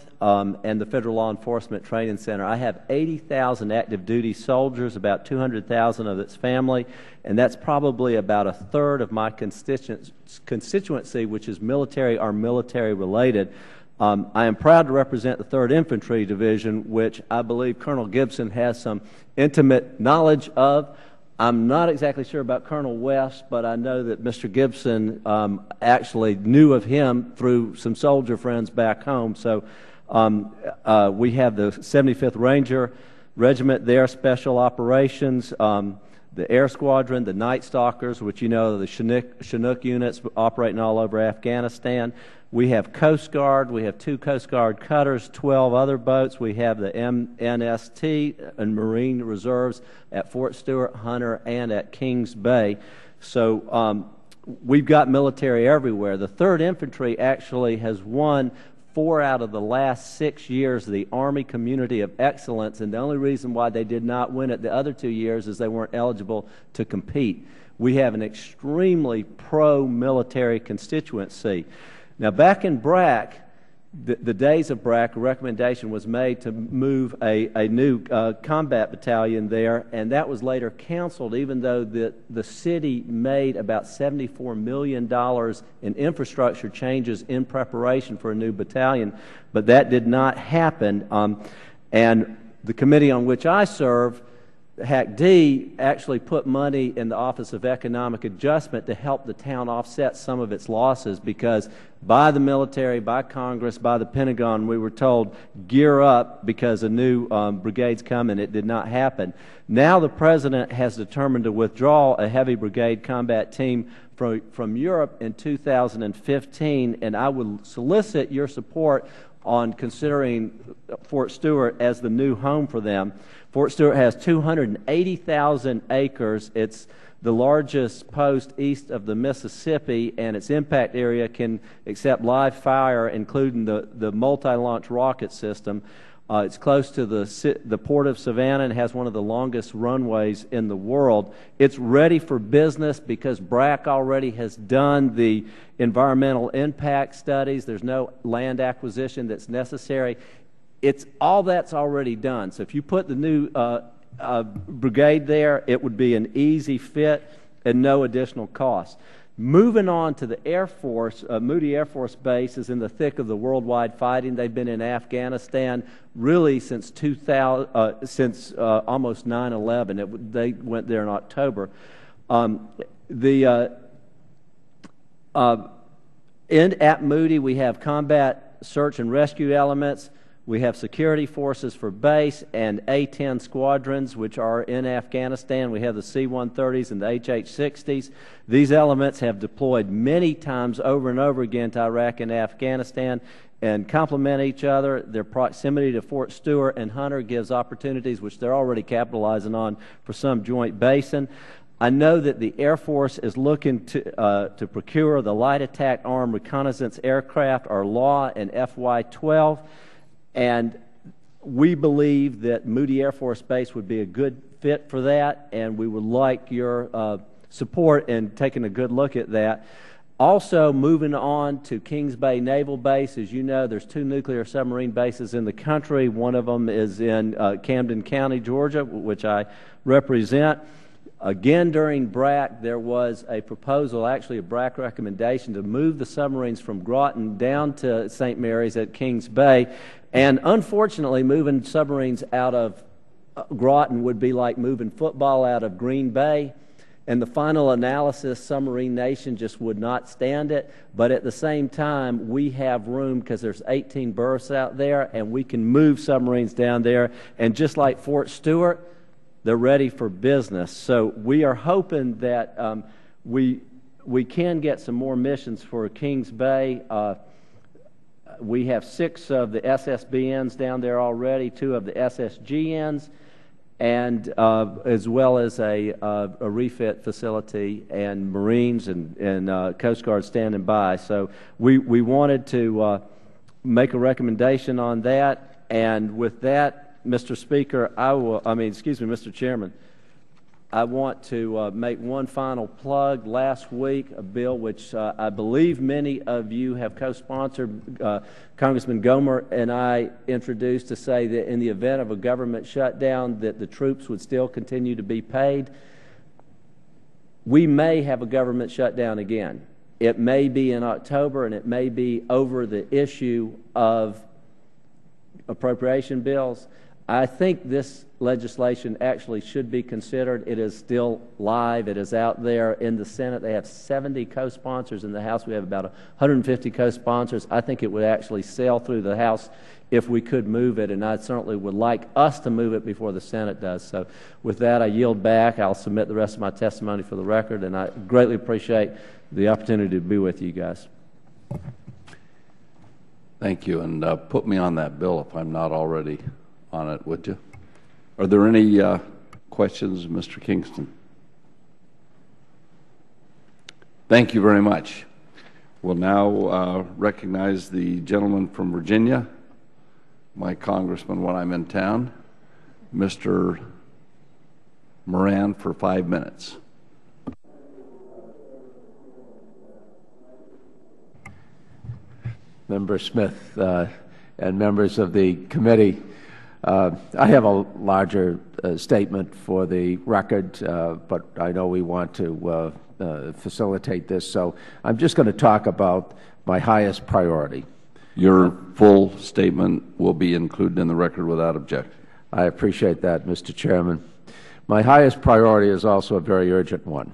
Speaker 11: and the Federal Law Enforcement Training Center. I have 80,000 active duty soldiers, about 200,000 of its family, and that's probably about a third of my constituency, which is military or military related. I am proud to represent the 3rd Infantry Division, which I believe Colonel Gibson has some intimate knowledge of. I'm not exactly sure about Colonel West, but I know that Mr. Gibson actually knew of him through some soldier friends back home. So we have the 75th Ranger Regiment there, Special Operations, the Air Squadron, the Night Stalkers, which you know the Chinook units operating all over Afghanistan. We have Coast Guard. We have 2 Coast Guard cutters, 12 other boats. We have the MNST and Marine Reserves at Fort Stewart, Hunter, and at Kings Bay. So we've got military everywhere. The 3rd Infantry actually has won 4 out of the last 6 years of the Army Community of Excellence, and the only reason why they did not win it the other 2 years is they weren't eligible to compete. We have an extremely pro-military constituency. Now, back in BRAC, the days of BRAC, a recommendation was made to move a new combat battalion there, and that was later canceled, even though the city made about $74 million in infrastructure changes in preparation for a new battalion, but that did not happen. And the committee on which I serve HAC-D actually put money in the Office of Economic Adjustment to help the town offset some of its losses, because by the military, by Congress, by the Pentagon, we were told, gear up because a new brigade's coming. It did not happen. Now the President has determined to withdraw a heavy brigade combat team from Europe in 2015, and I would solicit your support on considering Fort Stewart as the new home for them. Fort Stewart has 280,000 acres. It's the largest post east of the Mississippi, and its impact area can accept live fire, including the multi-launch rocket system. It's close to the port of Savannah and has one of the longest runways in the world. It's ready for business because BRAC already has done the environmental impact studies. There's no land acquisition that's necessary. All that's already done. So if you put the new brigade there, it would be an easy fit and no additional cost. Moving on to the Air Force, Moody Air Force Base is in the thick of the worldwide fighting. They've been in Afghanistan really since almost 9/11. They went there in October. At Moody, we have combat search and rescue elements. We have security forces for base and A-10 squadrons, which are in Afghanistan. We have the C-130s and the HH-60s. These elements have deployed many times over and over again to Iraq and Afghanistan and complement each other. Their proximity to Fort Stewart and Hunter gives opportunities, which they're already capitalizing on, for some joint basing. I know that the Air Force is looking to procure the Light Attack Armed Reconnaissance Aircraft, or LAW, in FY12. And we believe that Moody Air Force Base would be a good fit for that, and we would like your support in taking a good look at that. Also, moving on to Kings Bay Naval Base. As you know, there's 2 nuclear submarine bases in the country. One of them is in Camden County, Georgia, which I represent. Again, during BRAC, there was a proposal, actually a BRAC recommendation, to move the submarines from Groton down to St. Mary's at Kings Bay. And unfortunately, moving submarines out of Groton would be like moving football out of Green Bay. And the final analysis, Submarine Nation just would not stand it. But at the same time, we have room because there's 18 berths out there, and we can move submarines down there. And just like Fort Stewart, they're ready for business. So we are hoping that we can get some more missions for Kings Bay. We have 6 of the SSBNs down there already, 2 of the SSGNs, and as well as a refit facility, and Marines and Coast Guard standing by. So we wanted to make a recommendation on that, and with that, Mr. Speaker, Mr. Chairman, I want to make one final plug. Last week, a bill which I believe many of you have co-sponsored, Congressman Gomer and I introduced, to say that in the event of a government shutdown, that the troops would still continue to be paid. We may have a government shutdown again. It may be in October, and it may be over the issue of appropriation bills. I think this legislation actually should be considered. It is still live. It is out there in the Senate. They have 70 co-sponsors. In the House, we have about 150 co-sponsors. I think it would actually sail through the House if we could move it, and I certainly would like us to move it before the Senate does. So with that, I yield back. I'll submit the rest of my testimony for the record, and I greatly appreciate the opportunity to be with you guys.
Speaker 1: Thank you, and put me on that bill if I'm not already on it, would you? Are there any questions, Mr. Kingston? Thank you very much. We'll now recognize the gentleman from Virginia, my congressman when I'm in town, Mr. Moran, for 5 minutes.
Speaker 12: Member Smith and members of the committee, I have a larger statement for the record, but I know we want to facilitate this, so I'm just going to talk about my highest priority.
Speaker 1: Your full statement will be included in the record without objection.
Speaker 12: I appreciate that, Mr. Chairman. My highest priority is also a very urgent one.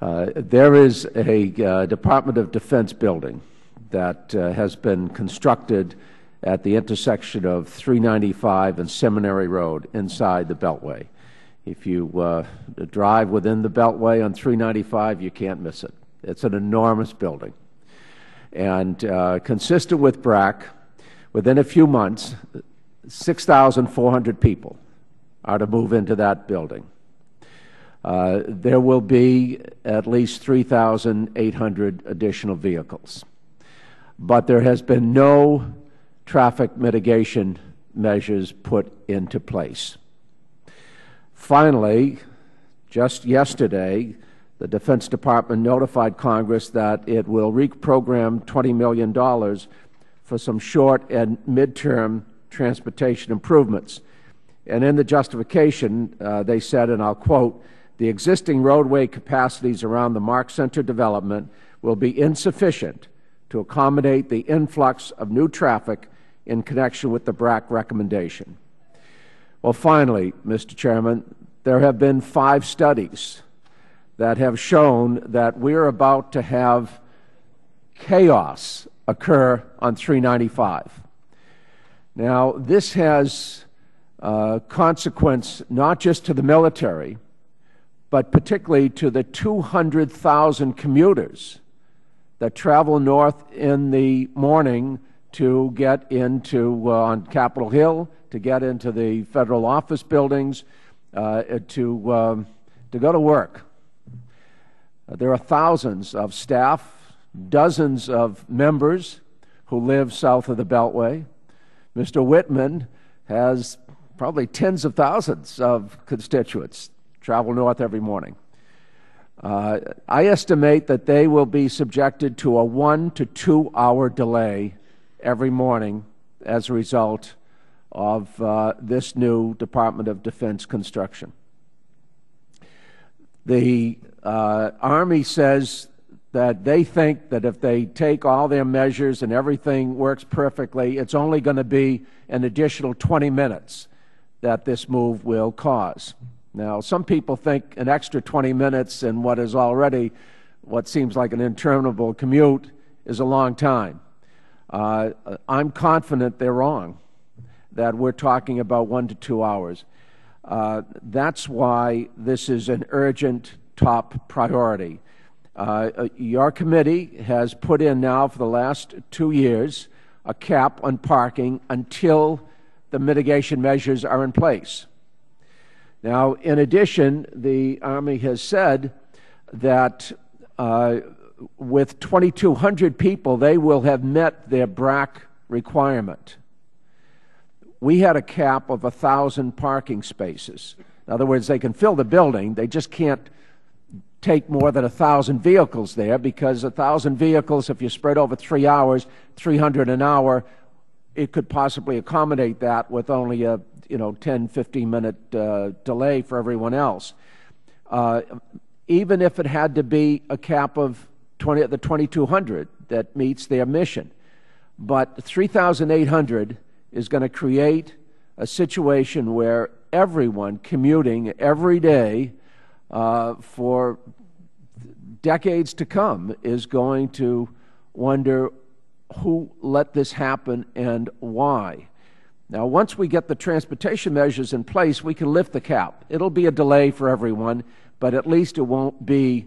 Speaker 12: There is a Department of Defense building that has been constructed at the intersection of 395 and Seminary Road inside the Beltway. If you drive within the Beltway on 395, you can't miss it. It's an enormous building. And consistent with BRAC, within a few months, 6,400 people are to move into that building. There will be at least 3,800 additional vehicles. But there has been no traffic mitigation measures put into place. Finally, just yesterday, the Defense Department notified Congress that it will reprogram $20 million for some short and midterm transportation improvements. And in the justification, they said, and I'll quote, "The existing roadway capacities around the Mark Center development will be insufficient to accommodate the influx of new traffic in connection with the BRAC recommendation." Well, finally, Mr. Chairman, there have been 5 studies that have shown that we're about to have chaos occur on 395. Now, this has consequence not just to the military, but particularly to the 200,000 commuters that travel north in the morning to get into on Capitol Hill, to get into the federal office buildings, to go to work. There are thousands of staff, dozens of members who live south of the Beltway. Mr. Whitman has probably tens of thousands of constituents travel north every morning. I estimate that they will be subjected to a 1 to 2 hour delay every morning as a result of this new Department of Defense construction. The Army says that they think that if they take all their measures and everything works perfectly, it's only going to be an additional 20 minutes that this move will cause. Now, some people think an extra 20 minutes in what is already what seems like an interminable commute is a long time. I'm confident they're wrong, that we're talking about 1 to 2 hours. That's why this is an urgent top priority. Your committee has put in now for the last 2 years a cap on parking until the mitigation measures are in place. Now, in addition, the Army has said that with 2,200 people, they will have met their BRAC requirement. We had a cap of 1,000 parking spaces. In other words, they can fill the building, they just can't take more than 1,000 vehicles there, because 1,000 vehicles, if you spread over 3 hours, 300 an hour, it could possibly accommodate that with only a 10, 15-minute delay for everyone else. Even if it had to be a cap of the 2,200 that meets their mission. But 3,800 is going to create a situation where everyone commuting every day for decades to come is going to wonder who let this happen and why. Now, once we get the transportation measures in place, we can lift the cap. It'll be a delay for everyone, but at least it won't be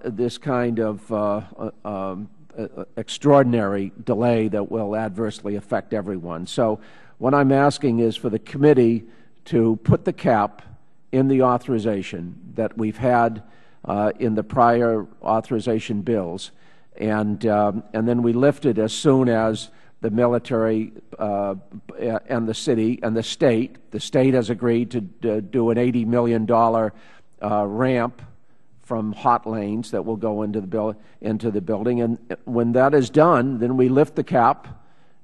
Speaker 12: this kind of extraordinary delay that will adversely affect everyone. So what I'm asking is for the committee to put the cap in the authorization that we've had in the prior authorization bills, and then we lift it as soon as the military and the city and the state has agreed to do an $80 million ramp from hot lanes that will go into the building. And when that is done, then we lift the cap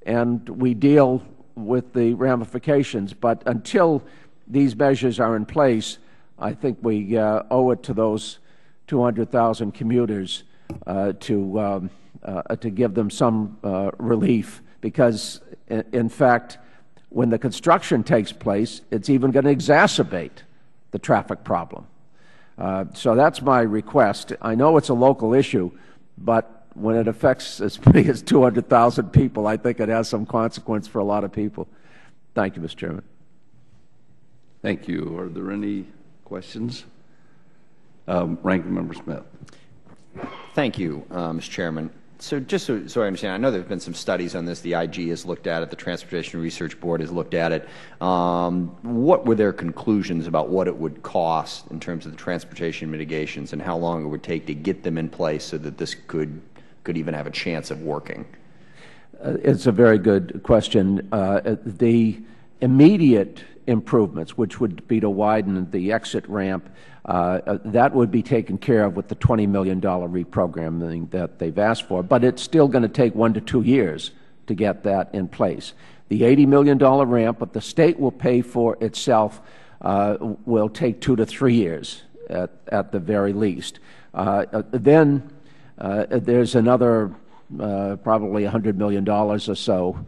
Speaker 12: and we deal with the ramifications. But until these measures are in place, I think we owe it to those 200,000 commuters to give them some relief, because, in fact, when the construction takes place, it's even going to exacerbate the traffic problem. So that's my request. I know it's a local issue, but when it affects as many as 200,000 people, I think it has some consequence for a lot of people. Thank you, Mr. Chairman.
Speaker 1: Thank you. Are there any questions? Ranking Member Smith.
Speaker 2: Thank you, Mr. Chairman. So just so I understand, I know there have been some studies on this. The IG has looked at it. The Transportation Research Board has looked at it. What were their conclusions about what it would cost in terms of the transportation mitigations and how long it would take to get them in place so that this could even have a chance of working?
Speaker 12: It's a very good question. The immediate improvements, which would be to widen the exit ramp, that would be taken care of with the $20 million reprogramming that they've asked for. But it's still going to take 1 to 2 years to get that in place. The $80 million ramp, but the state will pay for itself, will take 2 to 3 years at the very least. Then there's another probably $100 million or so,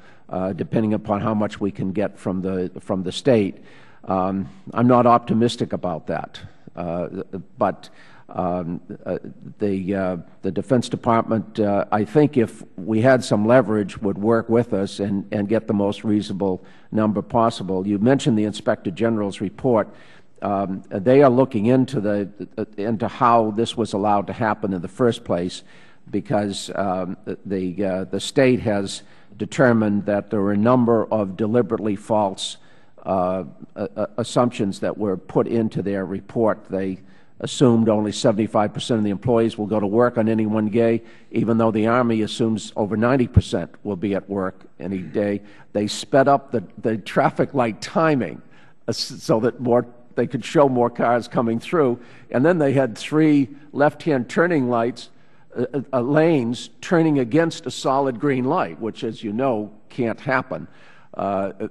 Speaker 12: depending upon how much we can get from the state. I'm not optimistic about that. But the Defense Department, I think if we had some leverage, would work with us and get the most reasonable number possible. You mentioned the Inspector General's report. They are looking into how this was allowed to happen in the first place, because the state has determined that there were a number of deliberately false assumptions that were put into their report. They assumed only 75% of the employees will go to work on any one day, even though the Army assumes over 90% will be at work any day. They sped up the traffic light timing so that they could show more cars coming through. And then they had 3 left-hand turning lights, lanes turning against a solid green light, which, as you know, can't happen.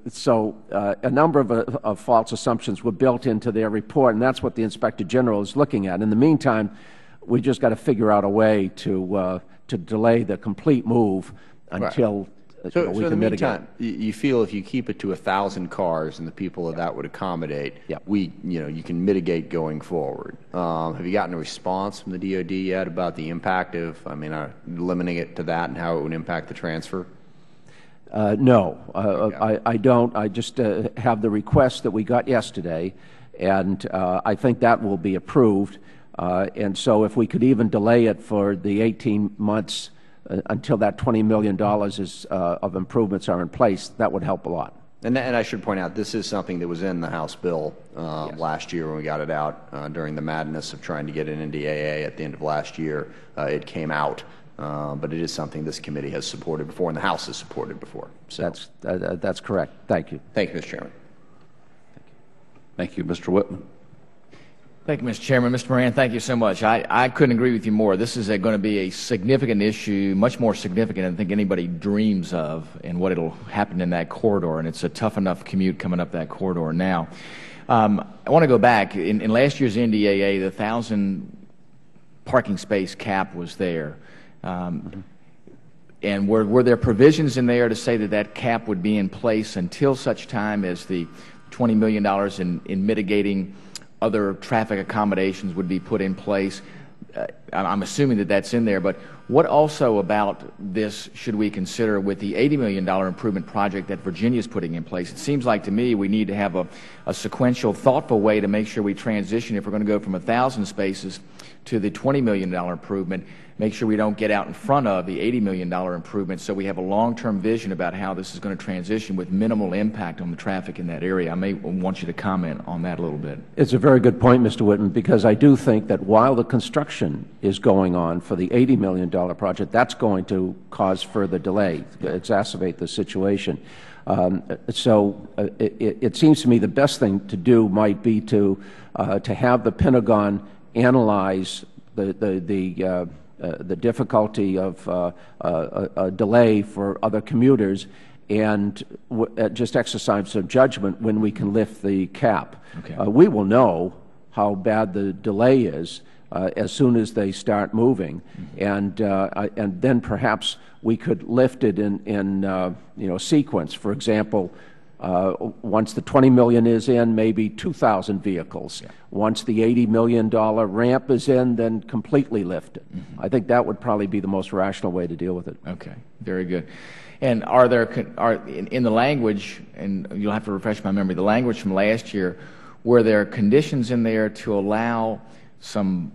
Speaker 12: So a number of false assumptions were built into their report, and that's what the Inspector General is looking at. In the meantime, we just got to figure out a way to delay the complete move until we can mitigate.
Speaker 2: Meantime, you feel if you keep it to 1,000 cars and the people that would accommodate, you can mitigate going forward. Have you gotten a response from the DoD yet about the impact of, limiting it to that and how it would impact the transfer?
Speaker 12: No, I don't. I just have the request that we got yesterday, and I think that will be approved. And so if we could even delay it for the 18 months until that $20 million of improvements are in place, that would help a lot.
Speaker 2: And I should point out, this is something that was in the House bill last year when we got it out during the madness of trying to get an NDAA at the end of last year. It came out. But it is something this committee has supported before and the House has supported before. So
Speaker 12: that's correct. Thank you.
Speaker 2: Thank you, Mr. Chairman.
Speaker 1: Thank you, Mr. Whitman.
Speaker 13: Thank you, Mr. Chairman. Mr. Moran, thank you so much. I couldn't agree with you more. This is going to be a significant issue, much more significant than I think anybody dreams of, and what it'll happen in that corridor. And it's a tough enough commute coming up that corridor now. I want to go back. In last year's NDAA, the 1,000 parking space cap was there. And were there provisions in there to say that cap would be in place until such time as the $20 million in mitigating other traffic accommodations would be put in place? I'm assuming that that's in there, but what also about this should we consider with the $80 million improvement project that Virginia is putting in place? It seems like to me we need to have a sequential, thoughtful way to make sure we transition, if we're going to go from 1,000 spaces to the $20 million improvement, make sure we don't get out in front of the $80 million improvement, so we have a long-term vision about how this is going to transition with minimal impact on the traffic in that area. I may want you to comment on that a little bit.
Speaker 12: It's a very good point, Mr. Whitman, because I do think that while the construction is going on for the $80 million project, that's going to cause further delay, exacerbate the situation. It seems to me the best thing to do might be to have the Pentagon analyze the difficulty of a delay for other commuters and just exercise some judgment when we can lift the cap.
Speaker 13: Okay.
Speaker 12: We will know how bad the delay is as soon as they start moving, and then perhaps we could lift it in sequence. For example, Once the $20 million is in, maybe 2,000 vehicles. Yeah. Once the $80 million ramp is in, then completely lift it. I think that would probably be the most rational way to deal with it.
Speaker 13: Okay, very good. And are there, in the language, and you'll have to refresh my memory, the language from last year, were there conditions in there to allow some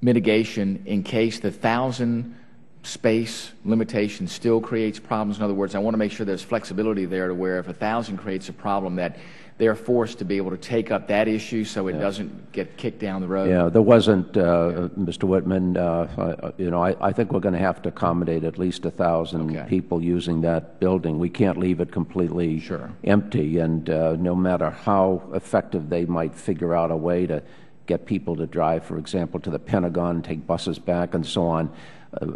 Speaker 13: mitigation in case the 1,000 space limitation still creates problems? In other words, I want to make sure there's flexibility there to where if 1,000 creates a problem that they're forced to be able to take up that issue so it doesn't get kicked down the road.
Speaker 12: Yeah, there wasn't, Mr. Whitman. I think we're going to have to accommodate at least 1,000 people using that building. We can't leave it completely empty, and no matter how effective they might figure out a way to get people to drive, for example, to the Pentagon, take buses back and so on,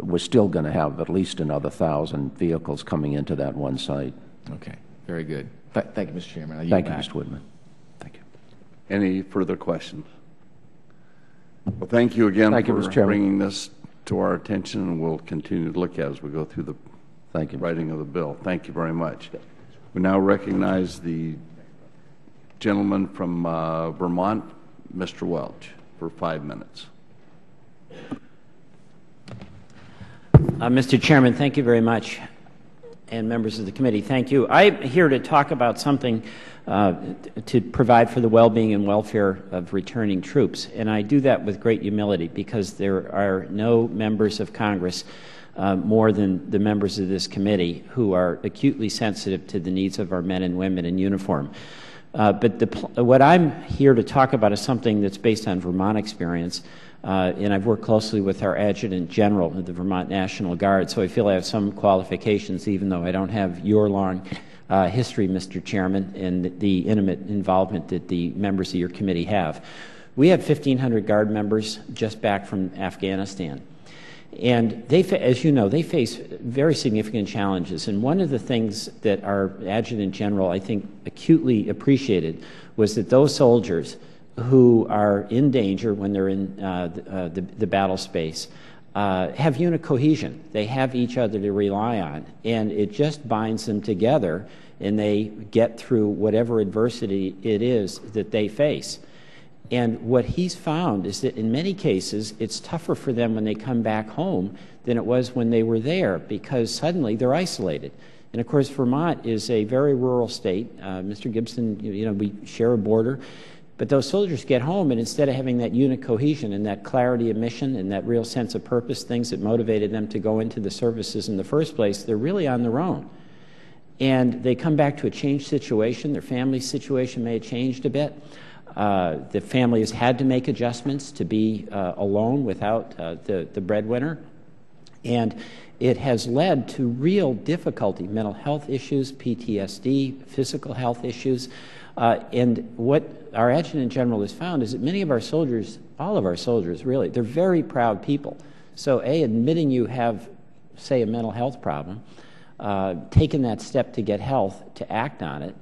Speaker 12: we're still going to have at least another 1,000 vehicles coming into that one site.
Speaker 13: Okay, very good. Thank you, Mr. Chairman.
Speaker 12: Thank you, Mr. Whitman. Thank you.
Speaker 1: Any further questions? Well, thank you again for bringing this to our attention, and we'll continue to look at it as we go through the writing of the bill. Thank you very much. We now recognize the gentleman from Vermont, Mr. Welch, for 5 minutes.
Speaker 14: Mr. Chairman, thank you very much, and members of the committee, thank you. I'm here to talk about something to provide for the well-being and welfare of returning troops, and I do that with great humility because there are no members of Congress more than the members of this committee who are acutely sensitive to the needs of our men and women in uniform. But what I'm here to talk about is something that's based on Vermont experience. And I've worked closely with our Adjutant General of the Vermont National Guard, so I feel I have some qualifications, even though I don't have your long history, Mr. Chairman, and the intimate involvement that the members of your committee have. We have 1,500 Guard members just back from Afghanistan. And they, as you know, they face very significant challenges. And one of the things that our Adjutant General, I think, acutely appreciated was that those soldiers who are in danger when they're in the battle space have unit cohesion. They have each other to rely on, and it just binds them together, and they get through whatever adversity it is that they face. And what he's found is that in many cases, it's tougher for them when they come back home than it was when they were there, because suddenly they're isolated. And of course, Vermont is a very rural state. Mr. Gibson, we share a border. But those soldiers get home, and instead of having that unit cohesion and that clarity of mission and that real sense of purpose, things that motivated them to go into the services in the first place, they're really on their own. And they come back to a changed situation. Their family situation may have changed a bit. The family has had to make adjustments to be alone without the breadwinner. And it has led to real difficulty, mental health issues, PTSD, physical health issues. And what our Adjutant General has found is that many of our soldiers, all of our soldiers really, they're very proud people. So admitting you have, say, a mental health problem, taking that step to get health, to act on it,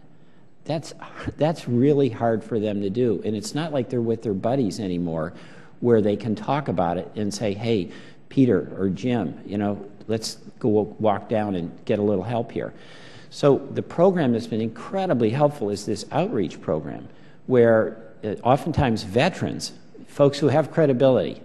Speaker 14: that's really hard for them to do. And it's not like they're with their buddies anymore where they can talk about it and say, hey, Peter or Jim, let's go walk down and get a little help here. So the program that's been incredibly helpful is this outreach program where oftentimes veterans, folks who have credibility,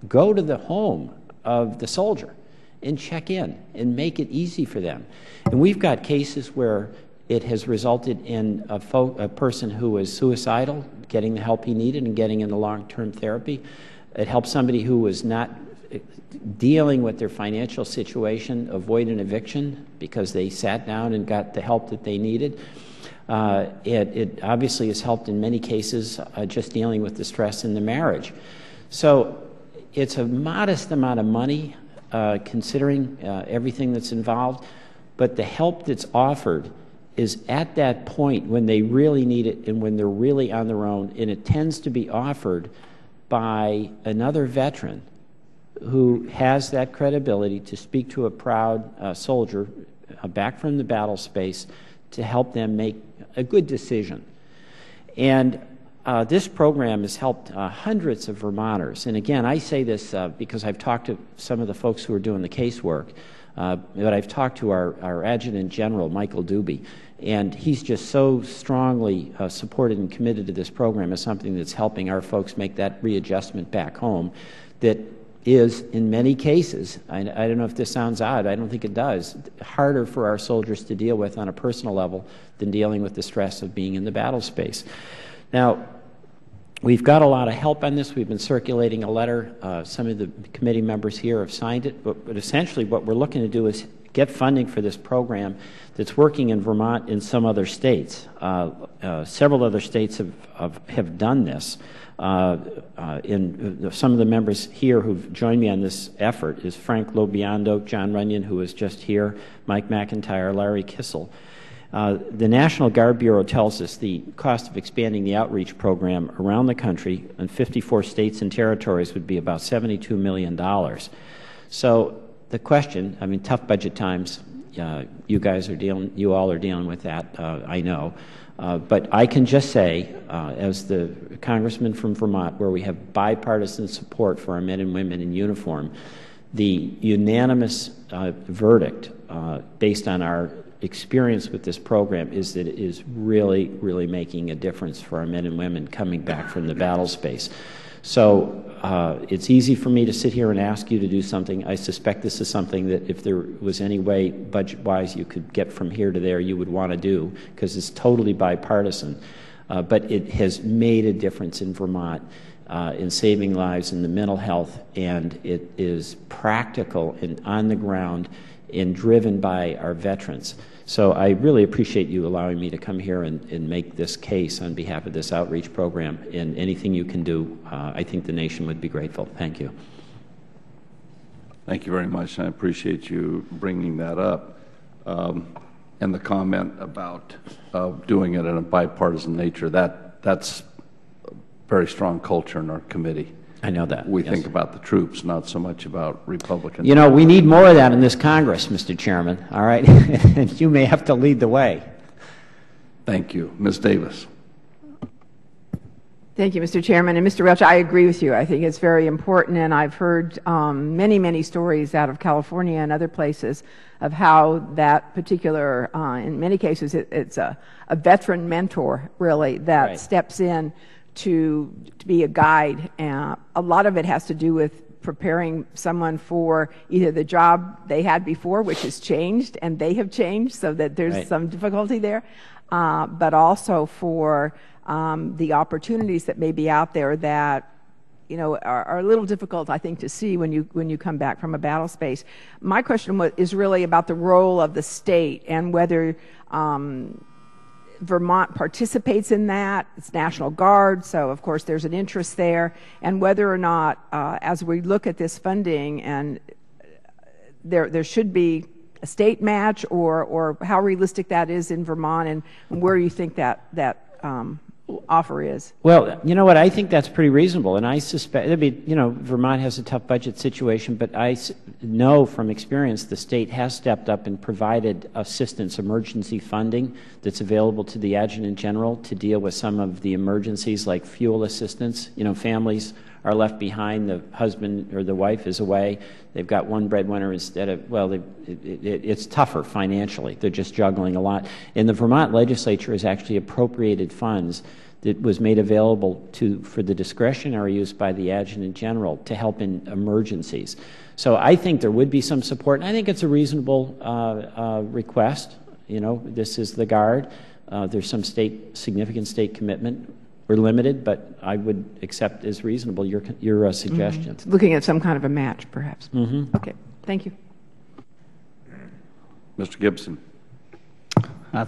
Speaker 14: go to the home of the soldier and check in and make it easy for them. And we've got cases where it has resulted in a person who was suicidal getting the help he needed and getting into long-term therapy. It helped somebody who was not dealing with their financial situation avoid an eviction because they sat down and got the help that they needed. It obviously has helped in many cases just dealing with the stress in the marriage. So it's a modest amount of money considering everything that's involved, but the help that's offered is at that point when they really need it and when they're really on their own, and it tends to be offered by another veteran who has that credibility to speak to a proud soldier back from the battle space to help them make a good decision. And this program has helped hundreds of Vermonters. And again, I say this because I've talked to some of the folks who are doing the casework. But I've talked to our Adjutant General, Michael Doobie, and he's just so strongly supported and committed to this program as something that's helping our folks make that readjustment back home that is, in many cases, I don't know if this sounds odd, I don't think it does, harder for our soldiers to deal with on a personal level than dealing with the stress of being in the battle space. Now, we've got a lot of help on this. We've been circulating a letter. Some of the committee members here have signed it, but essentially what we're looking to do is get funding for this program that's working in Vermont and some other states. Several other states have done this. Some of the members here who've joined me on this effort is Frank Lobiondo, John Runyon, who is just here, Mike McIntyre, Larry Kissel. The National Guard Bureau tells us the cost of expanding the outreach program around the country in 54 states and territories would be about $72 million. So the question, I mean, tough budget times, you all are dealing with that, I know. But I can just say, as the congressman from Vermont, where we have bipartisan support for our men and women in uniform, the unanimous verdict based on our experience with this program is that it is really, really making a difference for our men and women coming back from the battle space. So it's easy for me to sit here and ask you to do something. I suspect this is something that if there was any way budget-wise you could get from here to there, you would want to do, because it's totally bipartisan. But it has made a difference in Vermont in saving lives in the mental health, and it is practical and on the ground and driven by our veterans. So I really appreciate you allowing me to come here and make this case on behalf of this outreach program, and anything you can do, I think the nation would be grateful. Thank you.
Speaker 1: Thank you very much. I appreciate you bringing that up. And the comment about doing it in a bipartisan nature, that's a very strong culture in our committee.
Speaker 14: I know that.
Speaker 1: We think about the troops, not so much about Republicans.
Speaker 14: You know, we need more of that in this Congress, Mr. Chairman, all right? And you may have to lead the way.
Speaker 1: Thank you. Ms. Davis.
Speaker 15: Thank you, Mr. Chairman. And Mr. Welch, I agree with you. I think it's very important, and I've heard many, many stories out of California and other places of how that particular, in many cases, it's a veteran mentor, really, that steps in to be a guide. A lot of it has to do with preparing someone for either the job they had before, which has changed, and they have changed, so that there's some difficulty there, but also for the opportunities that may be out there that are a little difficult, I think, to see when you come back from a battle space. My question is really about the role of the state and whether Vermont participates in that. It's National Guard, so of course there's an interest there, and whether or not, as we look at this funding, and there should be a state match, or how realistic that is in Vermont, and where you think that offer is.
Speaker 14: Well, you know what, I think that's pretty reasonable, and I suspect, I mean, Vermont has a tough budget situation, but I know from experience the state has stepped up and provided assistance, emergency funding that's available to the Adjutant General to deal with some of the emergencies like fuel assistance. Families are left behind, the husband or the wife is away, they've got one breadwinner instead of, well, it's tougher financially, they're just juggling a lot. And the Vermont legislature has actually appropriated funds that was made available for the discretionary use by the Adjutant General to help in emergencies. So I think there would be some support, and I think it's a reasonable request. This is the Guard. There's some significant state commitment. We're limited, but I would accept as reasonable your suggestions.
Speaker 15: Mm-hmm. Looking at some kind of a match, perhaps.
Speaker 14: Mm-hmm.
Speaker 15: Okay, thank you.
Speaker 1: Mr. Gibson.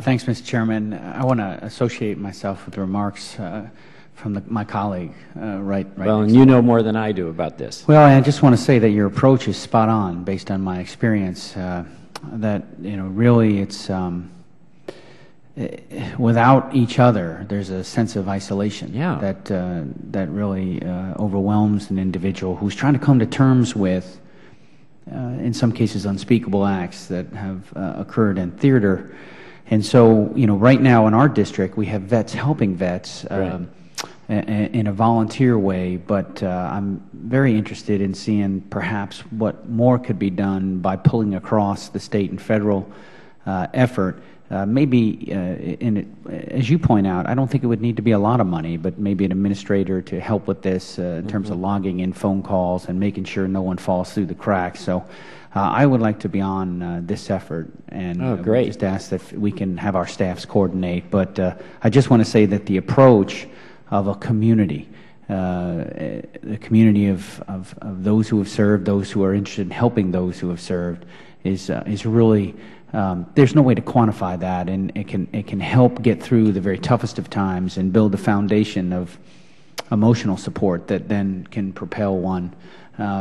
Speaker 16: Thanks, Mr. Chairman. I want to associate myself with the remarks from my colleague right
Speaker 14: well, and you know more than I do about this.
Speaker 16: Well, I just want to say that your approach is spot on based on my experience, that really it's without each other, there's a sense of isolation that really overwhelms an individual who's trying to come to terms with, in some cases, unspeakable acts that have occurred in theater. And so, right now in our district, we have vets helping vets. in a volunteer way, but I'm very interested in seeing perhaps what more could be done by pulling across the state and federal effort. Maybe, as you point out, I don't think it would need to be a lot of money, but maybe an administrator to help with this in terms of logging in phone calls and making sure no one falls through the cracks. So I would like to be on this effort, and just ask that we can have our staffs coordinate. But I just want to say that the approach of a community, the community of those who have served, those who are interested in helping those who have served, is really there's no way to quantify that, and it can help get through the very toughest of times and build a foundation of emotional support that then can propel one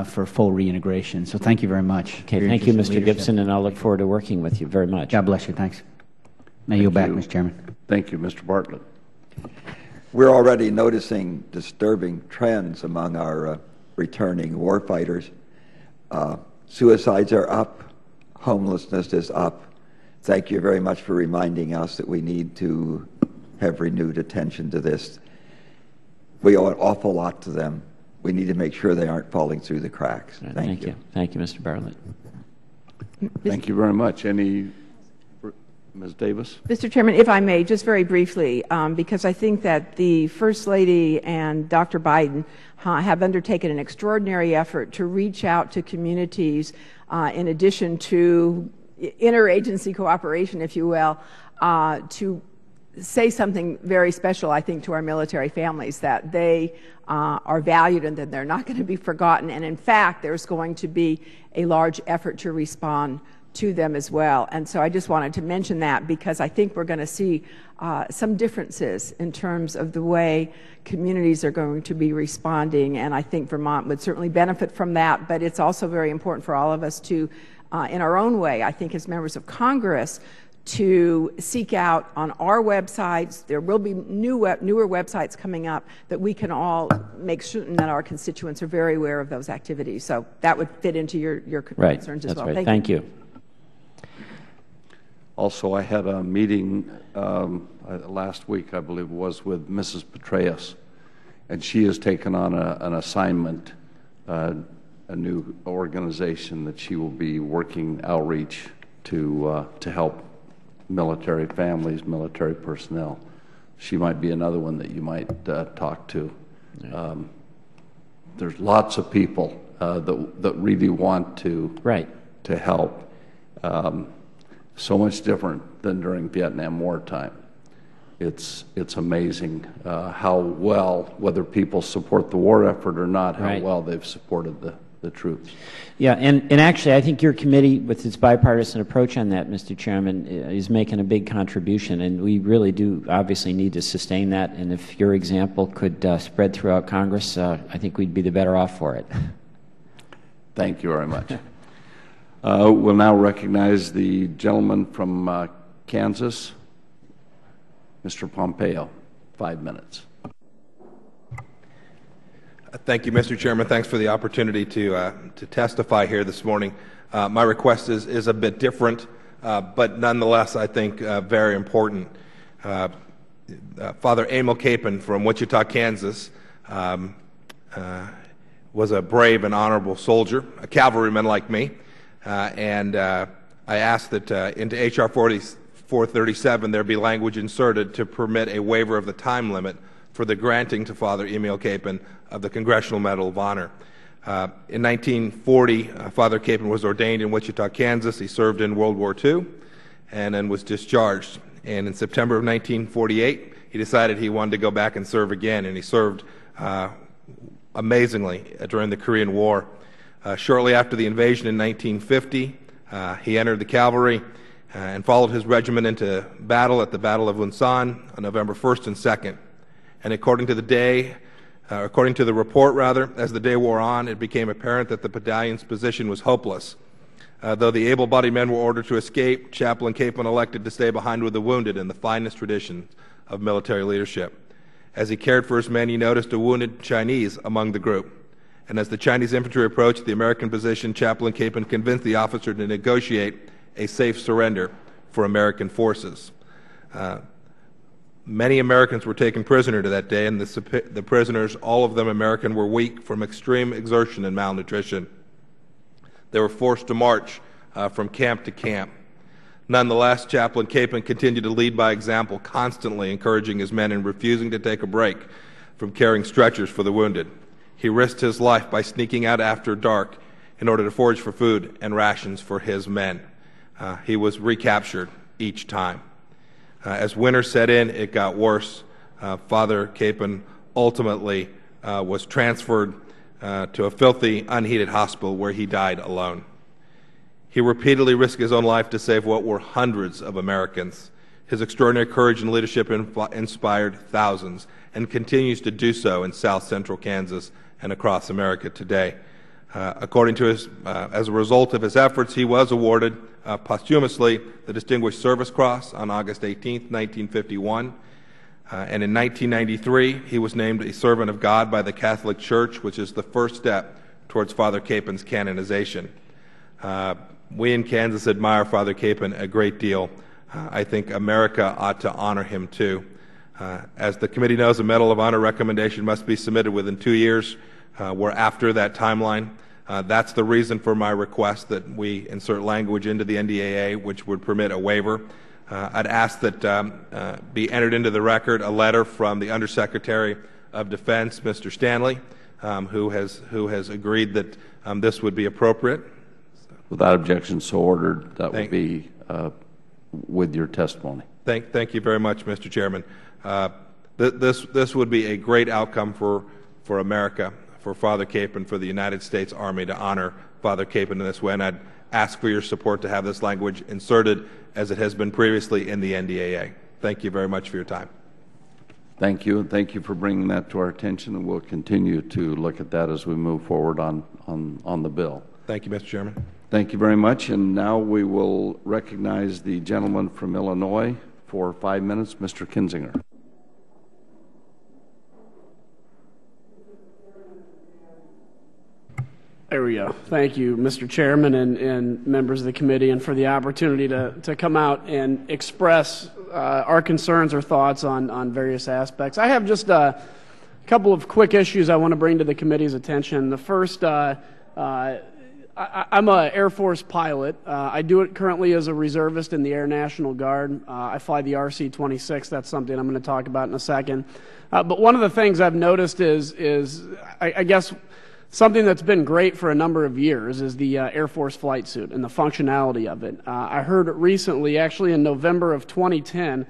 Speaker 16: for full reintegration. So thank you very much.
Speaker 14: Okay, thank you, Mr. Gibson, and I'll look forward to working with you very much.
Speaker 16: God bless you. Thanks. May you back, Mr. Chairman.
Speaker 1: Thank you, Mr. Bartlett.
Speaker 4: We're already noticing disturbing trends among our returning warfighters. Suicides are up. Homelessness is up. Thank you very much for reminding us that we need to have renewed attention to this. We owe an awful lot to them. We need to make sure they aren't falling through the cracks. Thank you.
Speaker 14: Thank you, Mr. Bartlett.
Speaker 1: Thank you very much. Ms. Davis?
Speaker 15: Mr. Chairman, if I may, just very briefly, because I think that the First Lady and Dr. Biden have undertaken an extraordinary effort to reach out to communities in addition to interagency cooperation, if you will, to say something very special, I think, to our military families, that they are valued and that they're not going to be forgotten. And in fact, there's going to be a large effort to respond to them as well. And so I just wanted to mention that, because I think we're going to see some differences in terms of the way communities are going to be responding, and I think Vermont would certainly benefit from that. But it's also very important for all of us to, in our own way, I think as members of Congress, to seek out on our websites. There will be newer websites coming up that we can all make certain that our constituents are very aware of those activities. So that would fit into your concerns as well.
Speaker 14: Right. Thank you.
Speaker 1: Also, I had a meeting last week, I believe it was, with Mrs. Petraeus, and she has taken on an assignment, a new organization that she will be working outreach to help military families, military personnel. She might be another one that you might talk to. There's lots of people that really want to help. So much different than during Vietnam War time. It's amazing how well, whether people support the war effort or not, how well they've supported the troops.
Speaker 14: Yeah, and actually I think your committee, with its bipartisan approach on that, Mr. Chairman, is making a big contribution, and we really do obviously need to sustain that. And if your example could spread throughout Congress, I think we'd be the better off for it.
Speaker 1: Thank you very much. We'll now recognize the gentleman from Kansas, Mr. Pompeo. 5 minutes.
Speaker 17: Thank you, Mr. Chairman. Thanks for the opportunity to testify here this morning. My request is a bit different, but nonetheless, I think very important. Father Emil Capon from Wichita, Kansas, was a brave and honorable soldier, a cavalryman like me, and I asked that into H.R. 437 there be language inserted to permit a waiver of the time limit for the granting to Father Emil Capon of the Congressional Medal of Honor. In 1940, Father Capon was ordained in Wichita, Kansas. He served in World War II and then was discharged. And in September of 1948, he decided he wanted to go back and serve again, and he served amazingly during the Korean War. Shortly after the invasion in 1950, he entered the cavalry and followed his regiment into battle at the Battle of Lunsan on November 1st and 2nd. And according to the report, as the day wore on, it became apparent that the battalion's position was hopeless. Though the able-bodied men were ordered to escape, Chaplain Capon elected to stay behind with the wounded in the finest tradition of military leadership. As he cared for his men, he noticed a wounded Chinese among the group. And as the Chinese infantry approached the American position, Chaplain Capon convinced the officer to negotiate a safe surrender for American forces. Many Americans were taken prisoner to that day, and the prisoners, all of them American, were weak from extreme exertion and malnutrition. They were forced to march from camp to camp. Nonetheless, Chaplain Capon continued to lead by example, constantly encouraging his men and refusing to take a break from carrying stretchers for the wounded. He risked his life by sneaking out after dark in order to forage for food and rations for his men. He was recaptured each time. As winter set in, it got worse. Father Capon ultimately was transferred to a filthy, unheated hospital where he died alone. He repeatedly risked his own life to save what were hundreds of Americans. His extraordinary courage and leadership inspired thousands and continues to do so in south central Kansas and across America today. According to his, as a result of his efforts, he was awarded posthumously the Distinguished Service Cross on August 18, 1951. And in 1993, he was named a Servant of God by the Catholic Church, which is the first step towards Father Capon's canonization. We in Kansas admire Father Capon a great deal. I think America ought to honor him too. As the committee knows, a Medal of Honor recommendation must be submitted within 2 years. We're after that timeline. That's the reason for my request that we insert language into the NDAA which would permit a waiver. I'd ask that be entered into the record a letter from the Undersecretary of Defense, Mr. Stanley, who has agreed that this would be appropriate.
Speaker 1: Without objection, so ordered. That will be with your testimony.
Speaker 17: Thank you very much, Mr. Chairman. This would be a great outcome for America, for Father Capon, for the United States Army to honor Father Capon in this way, and I'd ask for your support to have this language inserted as it has been previously in the NDAA. Thank you very much for your time.
Speaker 1: Thank you, and thank you for bringing that to our attention, and we'll continue to look at that as we move forward on the bill.
Speaker 17: Thank you, Mr. Chairman.
Speaker 1: Thank you very much, and now we will recognize the gentleman from Illinois for 5 minutes, Mr. Kinzinger.
Speaker 18: There we go. Thank you, Mr. Chairman and members of the committee, and for the opportunity to come out and express our concerns or thoughts on various aspects. I have just a couple of quick issues I want to bring to the committee's attention. The first, I'm an Air Force pilot. I do it currently as a reservist in the Air National Guard. I fly the RC-26. That's something I'm going to talk about in a second. But one of the things I've noticed is I guess, something that's been great for a number of years is the Air Force flight suit and the functionality of it. I heard recently, actually in November of 2010,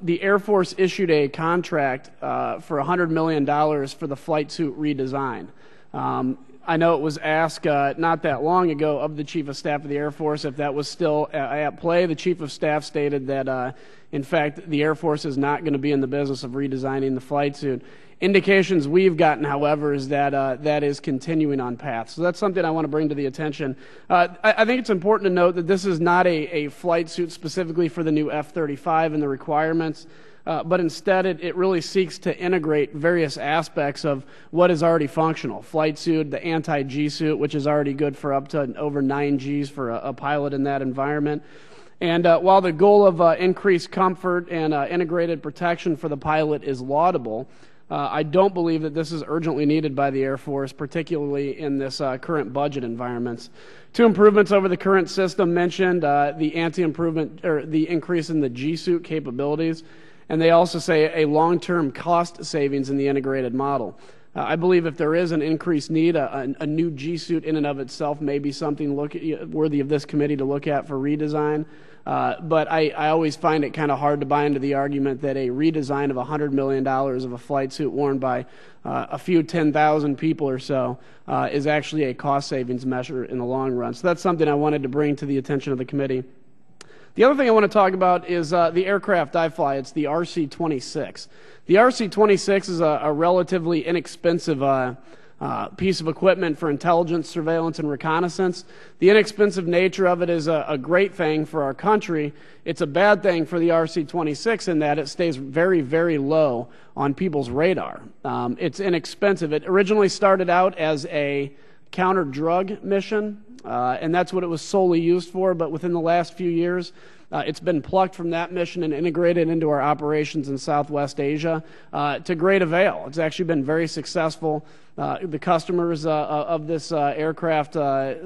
Speaker 18: the Air Force issued a contract for $100 million for the flight suit redesign. I know it was asked not that long ago of the Chief of Staff of the Air Force if that was still at play. The Chief of Staff stated that, in fact, the Air Force is not going to be in the business of redesigning the flight suit. Indications we've gotten, however, is that that is continuing on path. So that's something I want to bring to the attention. I think it's important to note that this is not a flight suit specifically for the new F-35 and the requirements, but instead it really seeks to integrate various aspects of what is already functional. Flight suit, the anti-G suit, which is already good for up to over 9 Gs for a pilot in that environment. And while the goal of increased comfort and integrated protection for the pilot is laudable, I don't believe that this is urgently needed by the Air Force, particularly in this current budget environments. 2 improvements over the current system mentioned, the anti-improvement or the increase in the G-suit capabilities, and they also say a long-term cost savings in the integrated model. I believe if there is an increased need, a new G-suit in and of itself may be something worthy of this committee to look at for redesign. But I always find it kind of hard to buy into the argument that a redesign of $100 million of a flight suit worn by a few 10,000 people or so is actually a cost savings measure in the long run. So that's something I wanted to bring to the attention of the committee. The other thing I want to talk about is the aircraft I fly. It's the RC-26. The RC-26 is a relatively inexpensive piece of equipment for intelligence, surveillance, and reconnaissance. The inexpensive nature of it is a great thing for our country. It's a bad thing for the RC-26 in that it stays very, very low on people's radar. It's inexpensive. It originally started out as a counter-drug mission, and that's what it was solely used for. But within the last few years, it's been plucked from that mission and integrated into our operations in Southwest Asia to great avail. It's actually been very successful. The customers of this aircraft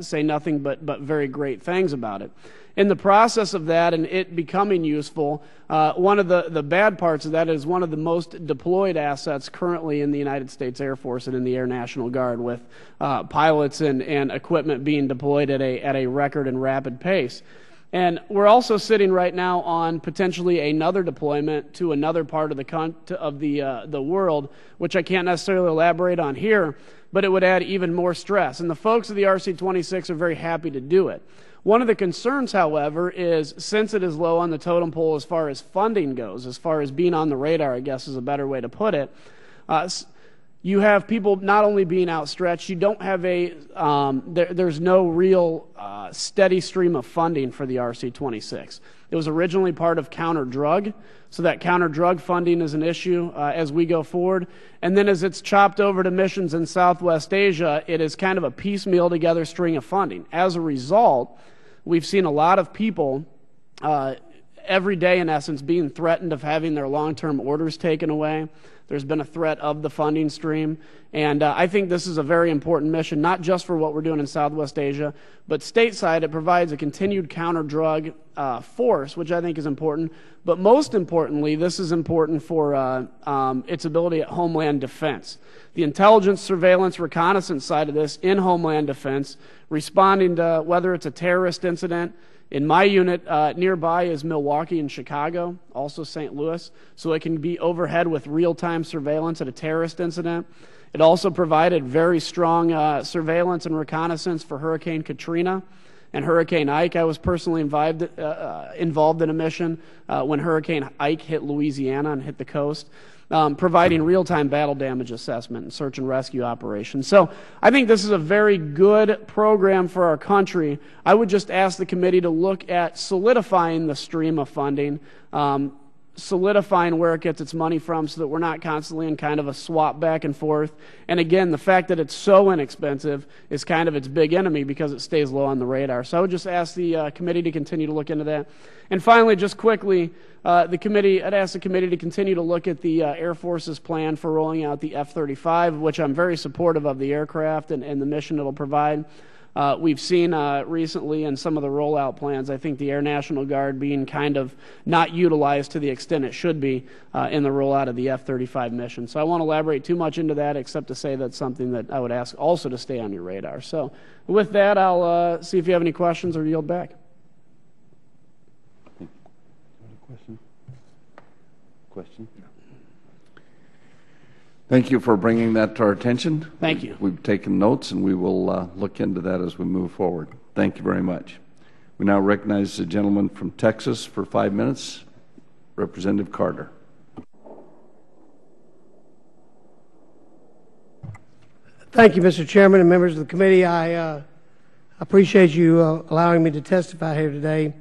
Speaker 18: say nothing but very great things about it. In the process of that and it becoming useful, one of the bad parts of that is one of the most deployed assets currently in the United States Air Force and in the Air National Guard, with pilots and equipment being deployed at a record and rapid pace. And we're also sitting right now on potentially another deployment to another part of the world, which I can't necessarily elaborate on here, but it would add even more stress. And the folks of the RC-26 are very happy to do it. One of the concerns, however, is since it is low on the totem pole as far as funding goes, as far as being on the radar, I guess is a better way to put it, you have people not only being outstretched, you don't have there's no real steady stream of funding for the RC-26. It was originally part of counter-drug, so that counter-drug funding is an issue as we go forward. And then as it's chopped over to missions in Southwest Asia, it is kind of a piecemeal together string of funding. As a result, we've seen a lot of people every day, in essence, being threatened of having their long-term orders taken away. There's been a threat of the funding stream. And I think this is a very important mission, not just for what we're doing in Southwest Asia, but stateside. It provides a continued counter-drug force, which I think is important. But most importantly, this is important for its ability at Homeland Defense. The intelligence, surveillance, reconnaissance side of this in Homeland Defense, responding to whether it's a terrorist incident. In my unit, nearby is Milwaukee and Chicago, also St. Louis, so it can be overhead with real-time surveillance at a terrorist incident. It also provided very strong surveillance and reconnaissance for Hurricane Katrina and Hurricane Ike. I was personally involved in a mission when Hurricane Ike hit Louisiana and hit the coast, providing real-time battle damage assessment and search and rescue operations. So I think this is a very good program for our country. I would just ask the committee to look at solidifying the stream of funding, solidifying where it gets its money from so that we're not constantly in kind of a swap back and forth. And again, the fact that it's so inexpensive is kind of its big enemy because it stays low on the radar. So I would just ask the committee to continue to look into that. And finally, just quickly, I'd ask the committee to continue to look at the Air Force's plan for rolling out the F-35, which I'm very supportive of the aircraft and the mission it'll provide. We've seen recently in some of the rollout plans, I think the Air National Guard being kind of not utilized to the extent it should be in the rollout of the F-35 mission. So I won't elaborate too much into that except to say that's something that I would ask also to stay on your radar. So with that, I'll see if you have any questions or yield back.
Speaker 1: Question? Thank you for bringing that to our attention.
Speaker 18: Thank you.
Speaker 1: We've taken notes, and we will look into that as we move forward. Thank you very much. We now recognize the gentleman from Texas for 5 minutes, Representative Carter.
Speaker 19: Thank you, Mr. Chairman and members of the committee. I appreciate you allowing me to testify here today.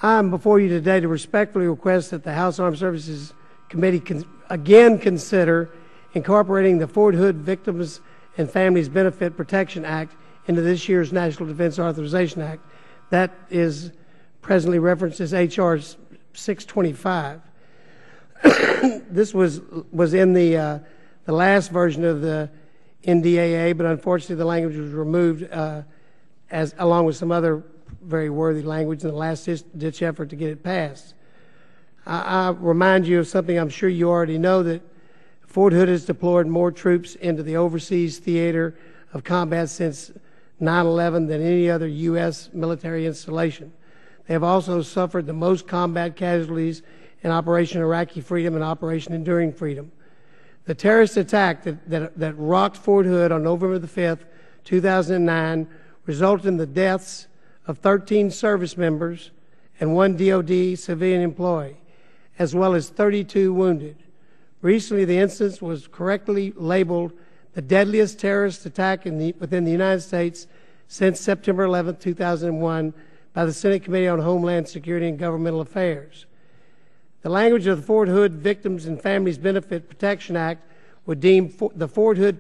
Speaker 19: I'm before you today to respectfully request that the House Armed Services Committee again consider incorporating the Fort Hood Victims and Families Benefit Protection Act into this year's National Defense Authorization Act. That is presently referenced as H.R. 625. This was in the last version of the NDAA, but unfortunately the language was removed along with some other very worthy language in the last-ditch effort to get it passed. I remind you of something I'm sure you already know, that Fort Hood has deployed more troops into the overseas theater of combat since 9/11 than any other U.S. military installation. They have also suffered the most combat casualties in Operation Iraqi Freedom and Operation Enduring Freedom. The terrorist attack that rocked Fort Hood on November the 5th, 2009, resulted in the deaths of 13 service members and 1 DoD civilian employee, as well as 32 wounded. Recently, the incident was correctly labeled the deadliest terrorist attack within the United States since September 11, 2001, by the Senate Committee on Homeland Security and Governmental Affairs. The language of the Fort Hood Victims and Families Benefit Protection Act would deem the Fort Hood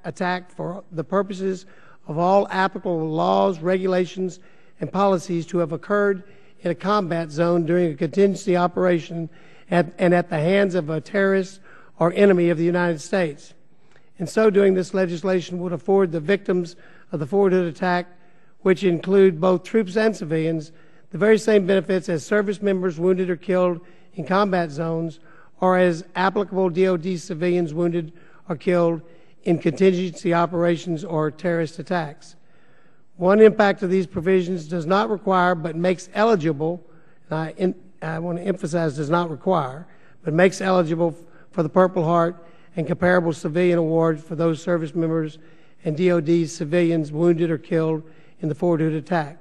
Speaker 19: attack for the purposes of all applicable laws, regulations, and policies to have occurred in a combat zone during a contingency operation and at the hands of a terrorist or enemy of the United States. In so doing, this legislation would afford the victims of the Fort Hood attack, which include both troops and civilians, the very same benefits as service members wounded or killed in combat zones, or as applicable DoD civilians wounded or killed in contingency operations or terrorist attacks. One impact of these provisions does not require but makes eligible, and I want to emphasize does not require, but makes eligible for the Purple Heart and comparable civilian awards for those service members and DoD civilians wounded or killed in the Fort Hood attack,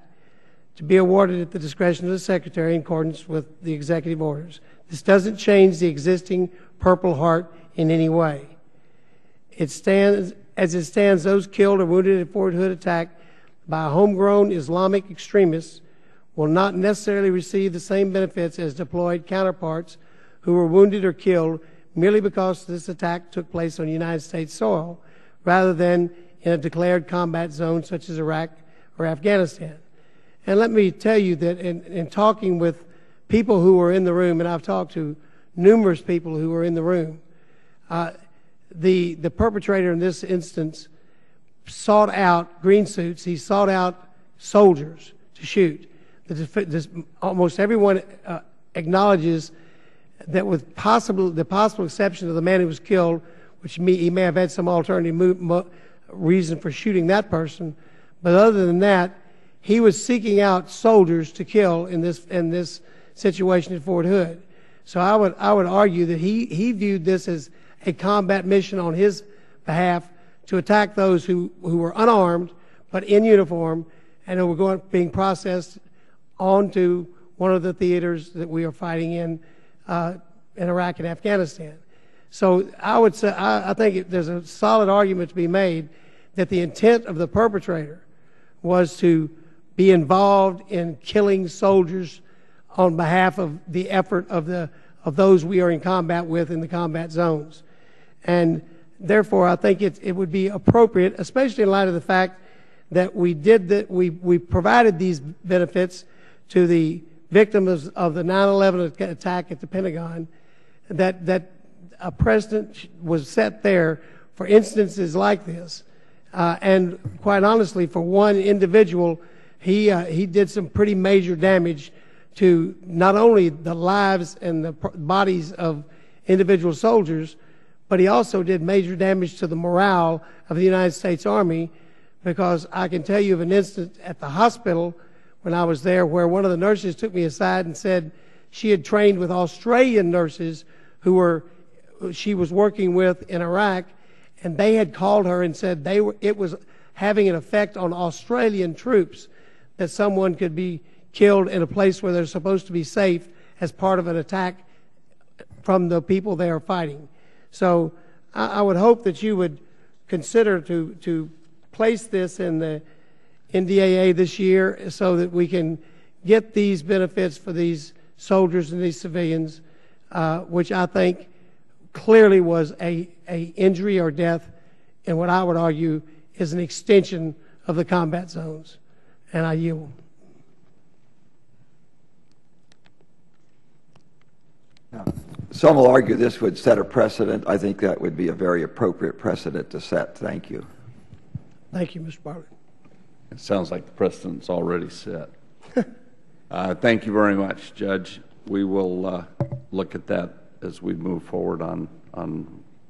Speaker 19: to be awarded at the discretion of the Secretary in accordance with the executive orders. This doesn't change the existing Purple Heart in any way. As it stands, those killed or wounded in the Fort Hood attack by homegrown Islamic extremists will not necessarily receive the same benefits as deployed counterparts who were wounded or killed merely because this attack took place on United States soil rather than in a declared combat zone such as Iraq or Afghanistan. And let me tell you that in talking with people who were in the room, and I've talked to numerous people who were in the room, the perpetrator in this instance sought out green suits. He sought out soldiers to shoot. Almost everyone acknowledges that, with the possible exception of the man who was killed, which he may have had some alternative reason for shooting that person, but other than that, he was seeking out soldiers to kill in this situation at Fort Hood. So I would argue that he viewed this as a combat mission on his behalf to attack those who were unarmed but in uniform and who were being processed onto one of the theaters that we are fighting in Iraq and Afghanistan. So I would say I think there's a solid argument to be made that the intent of the perpetrator was to be involved in killing soldiers on behalf of the effort of those we are in combat with in the combat zones. And therefore, I think it would be appropriate, especially in light of the fact that we provided these benefits to the victims of the 9/11 attack at the Pentagon, that a precedent was set there for instances like this. And quite honestly, for one individual, he did some pretty major damage to not only the lives and the bodies of individual soldiers, but he also did major damage to the morale of the United States Army, because I can tell you of an instance at the hospital when I was there where one of the nurses took me aside and said she had trained with Australian nurses who she was working with in Iraq, and they had called her and said it was having an effect on Australian troops that someone could be killed in a place where they're supposed to be safe as part of an attack from the people they are fighting. So I would hope that you would consider to place this in the NDAA this year so that we can get these benefits for these soldiers and these civilians, which I think clearly was a injury or death, and what I would argue is an extension of the combat zones. And I yield.
Speaker 4: Some will argue this would set a precedent. I think that would be a very appropriate precedent to set. Thank you.
Speaker 19: Thank you, Mr. Bartlett.
Speaker 1: It sounds like the precedent's already set. Thank you very much, Judge. We will look at that as we move forward on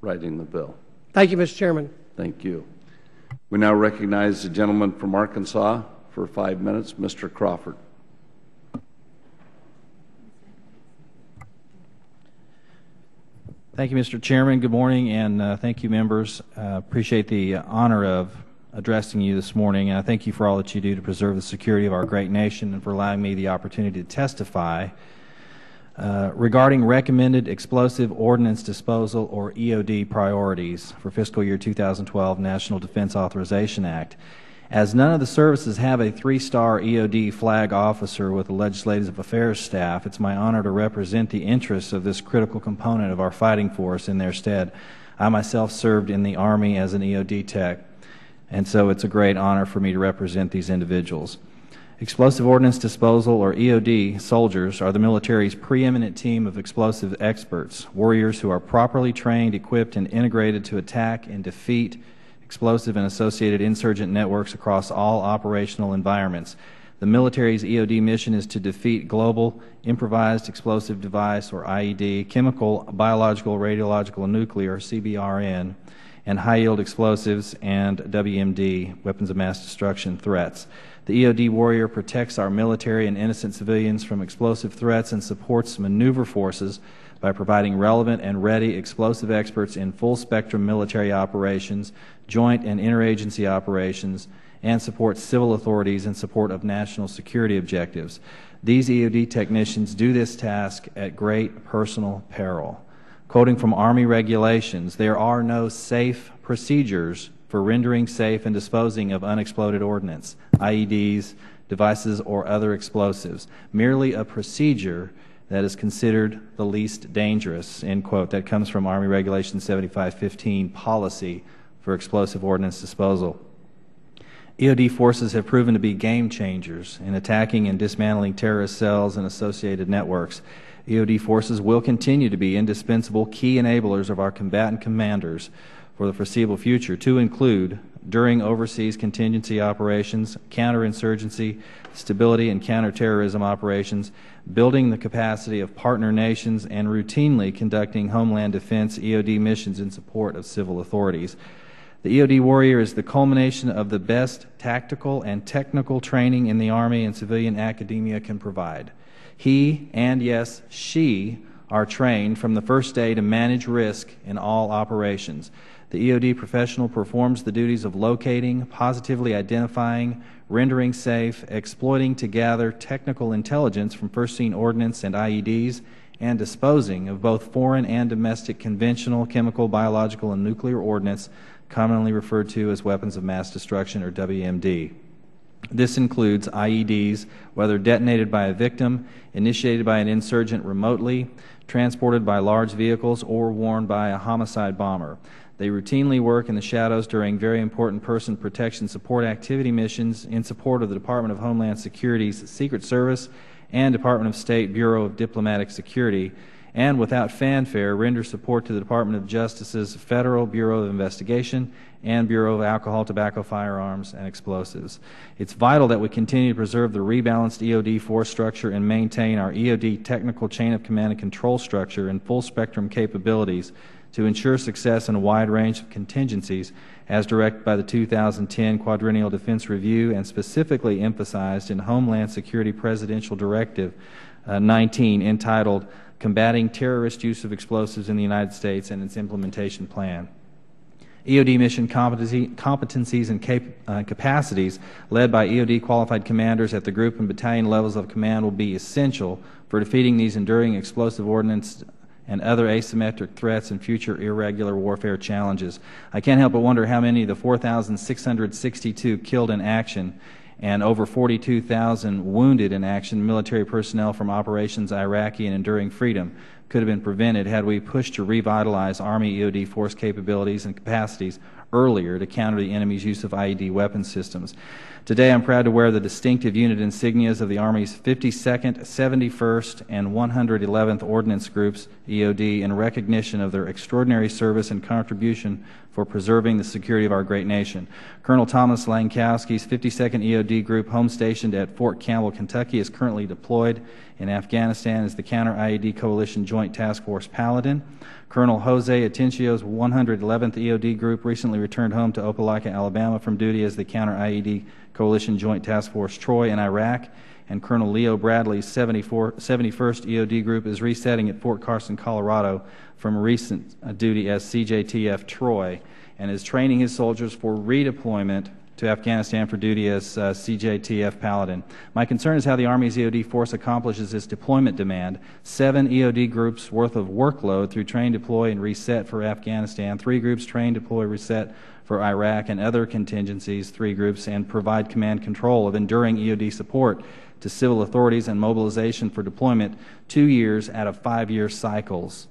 Speaker 1: writing the bill.
Speaker 19: Thank you, Mr. Chairman.
Speaker 1: Thank you. We now recognize the gentleman from Arkansas for 5 minutes, Mr. Crawford.
Speaker 20: Thank you, Mr. Chairman. Good morning, and thank you, members. Appreciate the honor of addressing you this morning, and I thank you for all that you do to preserve the security of our great nation and for allowing me the opportunity to testify regarding recommended explosive ordnance disposal, or EOD, priorities for fiscal year 2012 National Defense Authorization Act. As none of the services have a 3-star EOD flag officer with the Legislative Affairs staff, it's my honor to represent the interests of this critical component of our fighting force in their stead. I myself served in the Army as an EOD tech. And so it's a great honor for me to represent these individuals. Explosive Ordnance Disposal, or EOD, soldiers are the military's preeminent team of explosive experts, warriors who are properly trained, equipped, and integrated to attack and defeat explosive and associated insurgent networks across all operational environments. The military's EOD mission is to defeat global improvised explosive device, or IED, chemical, biological, radiological, and nuclear, CBRN, and high-yield explosives and WMD, weapons of mass destruction, threats. The EOD warrior protects our military and innocent civilians from explosive threats and supports maneuver forces by providing relevant and ready explosive experts in full-spectrum military operations, joint and interagency operations, and supports civil authorities in support of national security objectives. These EOD technicians do this task at great personal peril. Quoting from Army regulations, there are no safe procedures for rendering safe and disposing of unexploded ordnance, IEDs, devices, or other explosives. Merely a procedure that is considered the least dangerous, end quote. That comes from Army Regulation 7515, Policy for Explosive Ordnance Disposal. EOD forces have proven to be game changers in attacking and dismantling terrorist cells and associated networks. EOD forces will continue to be indispensable key enablers of our combatant commanders for the foreseeable future, to include during overseas contingency operations, counterinsurgency, stability and counterterrorism operations, building the capacity of partner nations, and routinely conducting homeland defense EOD missions in support of civil authorities. The EOD warrior is the culmination of the best tactical and technical training in the Army and civilian academia can provide. He, and yes, she, are trained from the first day to manage risk in all operations. The EOD professional performs the duties of locating, positively identifying, rendering safe, exploiting to gather technical intelligence from first-scene ordnance and IEDs, and disposing of both foreign and domestic conventional, chemical, biological, and nuclear ordnance, commonly referred to as weapons of mass destruction, or WMD. This includes IEDs, whether detonated by a victim, initiated by an insurgent remotely, transported by large vehicles, or worn by a homicide bomber. They routinely work in the shadows during very important person protection support activity missions in support of the Department of Homeland Security's Secret Service and Department of State Bureau of Diplomatic Security, and without fanfare render support to the Department of Justice's Federal Bureau of Investigation and Bureau of Alcohol, Tobacco, Firearms, and Explosives. It's vital that we continue to preserve the rebalanced EOD force structure and maintain our EOD technical chain of command and control structure and full-spectrum capabilities to ensure success in a wide range of contingencies as directed by the 2010 Quadrennial Defense Review and specifically emphasized in Homeland Security Presidential Directive 19 entitled Combating Terrorist Use of Explosives in the United States and its Implementation Plan. EOD mission competencies and capacities led by EOD qualified commanders at the group and battalion levels of command will be essential for defeating these enduring explosive ordnance and other asymmetric threats and future irregular warfare challenges. I can't help but wonder how many of the 4,662 killed in action and over 42,000 wounded in action military personnel from Operations Iraqi and Enduring Freedom could have been prevented had we pushed to revitalize Army EOD force capabilities and capacities earlier to counter the enemy's use of IED weapon systems. Today I'm proud to wear the distinctive unit insignias of the Army's 52nd, 71st, and 111th Ordnance Groups, EOD, in recognition of their extraordinary service and contribution for preserving the security of our great nation. Colonel Thomas Lankowski's 52nd EOD Group, home stationed at Fort Campbell, Kentucky, is currently deployed in Afghanistan as the Counter-IED Coalition Joint Task Force Paladin. Colonel Jose Atencio's 111th EOD Group recently returned home to Opelika, Alabama from duty as the Counter-IED Coalition Joint Task Force Troy in Iraq, and Colonel Leo Bradley's 71st EOD Group is resetting at Fort Carson, Colorado from recent duty as CJTF Troy and is training his soldiers for redeployment to Afghanistan for duty as CJTF Paladin. My concern is how the Army's EOD force accomplishes its deployment demand. 7 EOD groups worth of workload through train, deploy, and reset for Afghanistan, 3 groups train, deploy, reset for Iraq and other contingencies, 3 groups, and provide command control of enduring EOD support to civil authorities and mobilization for deployment 2 years out of 5-year cycles.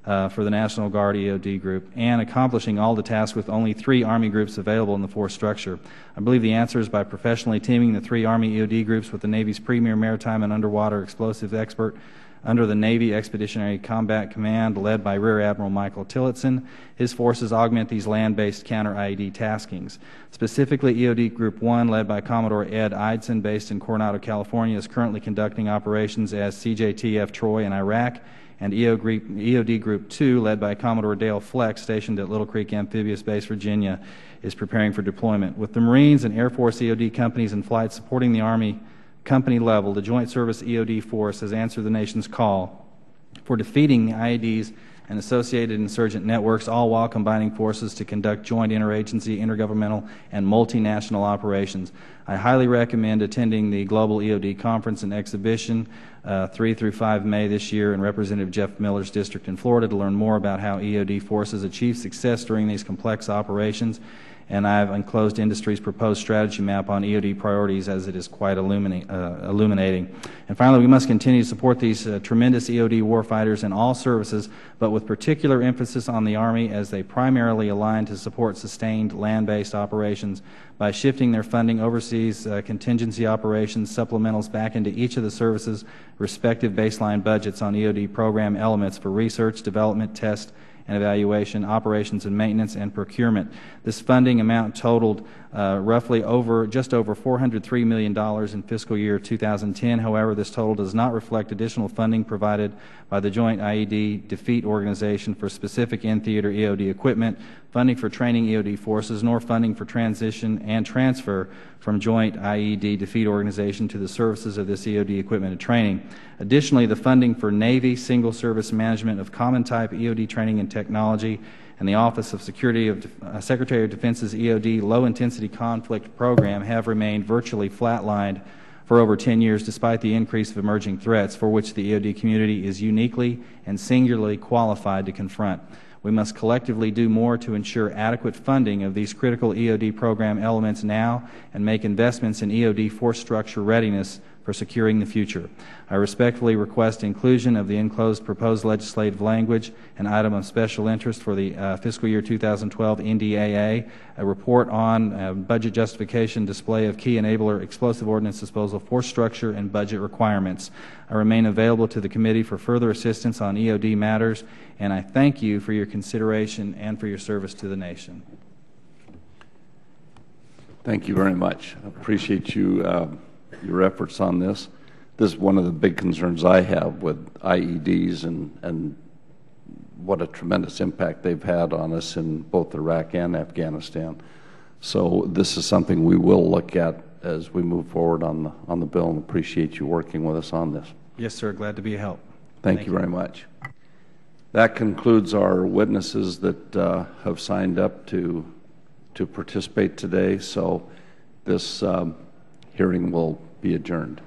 Speaker 20: for the National Guard EOD group, and accomplishing all the tasks with only 3 Army groups available in the force structure? I believe the answer is by professionally teaming the 3 Army EOD groups with the Navy's premier maritime and underwater explosives expert under the Navy Expeditionary Combat Command, led by Rear Admiral Michael Tillotson. His forces augment these land-based counter-IED taskings. Specifically, EOD Group 1, led by Commodore Ed Eidson, based in Coronado, California, is currently conducting operations as CJTF Troy in Iraq, and EOD Group 2, led by Commodore Dale Flex, stationed at Little Creek Amphibious Base, Virginia, is preparing for deployment. With the Marines and Air Force EOD companies in flight supporting the Army company level, the Joint Service EOD Force has answered the nation's call for defeating the IEDs and associated insurgent networks, all while combining forces to conduct joint interagency, intergovernmental, and multinational operations. I highly recommend attending the Global EOD Conference and Exhibition 3 through 5 May this year in Representative Jeff Miller's district in Florida to learn more about how EOD forces achieve success during these complex operations. And I have enclosed industry's proposed strategy map on EOD priorities, as it is quite illuminating. And finally, we must continue to support these tremendous EOD warfighters in all services, but with particular emphasis on the Army, as they primarily align to support sustained land-based operations by shifting their funding overseas contingency operations supplementals back into each of the services' respective baseline budgets on EOD program elements for research, development, test, and evaluation, operations and maintenance, and procurement. This funding amount totaled just over $403 million in fiscal year 2010. However, this total does not reflect additional funding provided by the Joint IED Defeat Organization for specific in-theater EOD equipment, funding for training EOD forces, nor funding for transition and transfer from Joint IED Defeat Organization to the services of this EOD equipment and training. Additionally, the funding for Navy Single Service Management of Common Type EOD Training and Technology and the Office of Secretary of Defense's EOD Low Intensity Conflict Program have remained virtually flatlined for over 10 years, despite the increase of emerging threats for which the EOD community is uniquely and singularly qualified to confront. We must collectively do more to ensure adequate funding of these critical EOD program elements now and make investments in EOD force structure readiness for securing the future. I respectfully request inclusion of the enclosed proposed legislative language, an item of special interest for the fiscal year 2012 NDAA, a report on budget justification, display of key enabler explosive ordnance disposal force structure, and budget requirements. I remain available to the committee for further assistance on EOD matters, and I thank you for your consideration and for your service to the nation.
Speaker 1: Thank you very much. I appreciate your efforts on this. This is one of the big concerns I have with IEDs and what a tremendous impact they've had on us in both Iraq and Afghanistan. So this is something we will look at as we move forward on the bill, and appreciate you working with us on this.
Speaker 20: Yes, sir. Glad to be a help.
Speaker 1: Thank you very much. That concludes our witnesses that have signed up to participate today. So this hearing will be adjourned.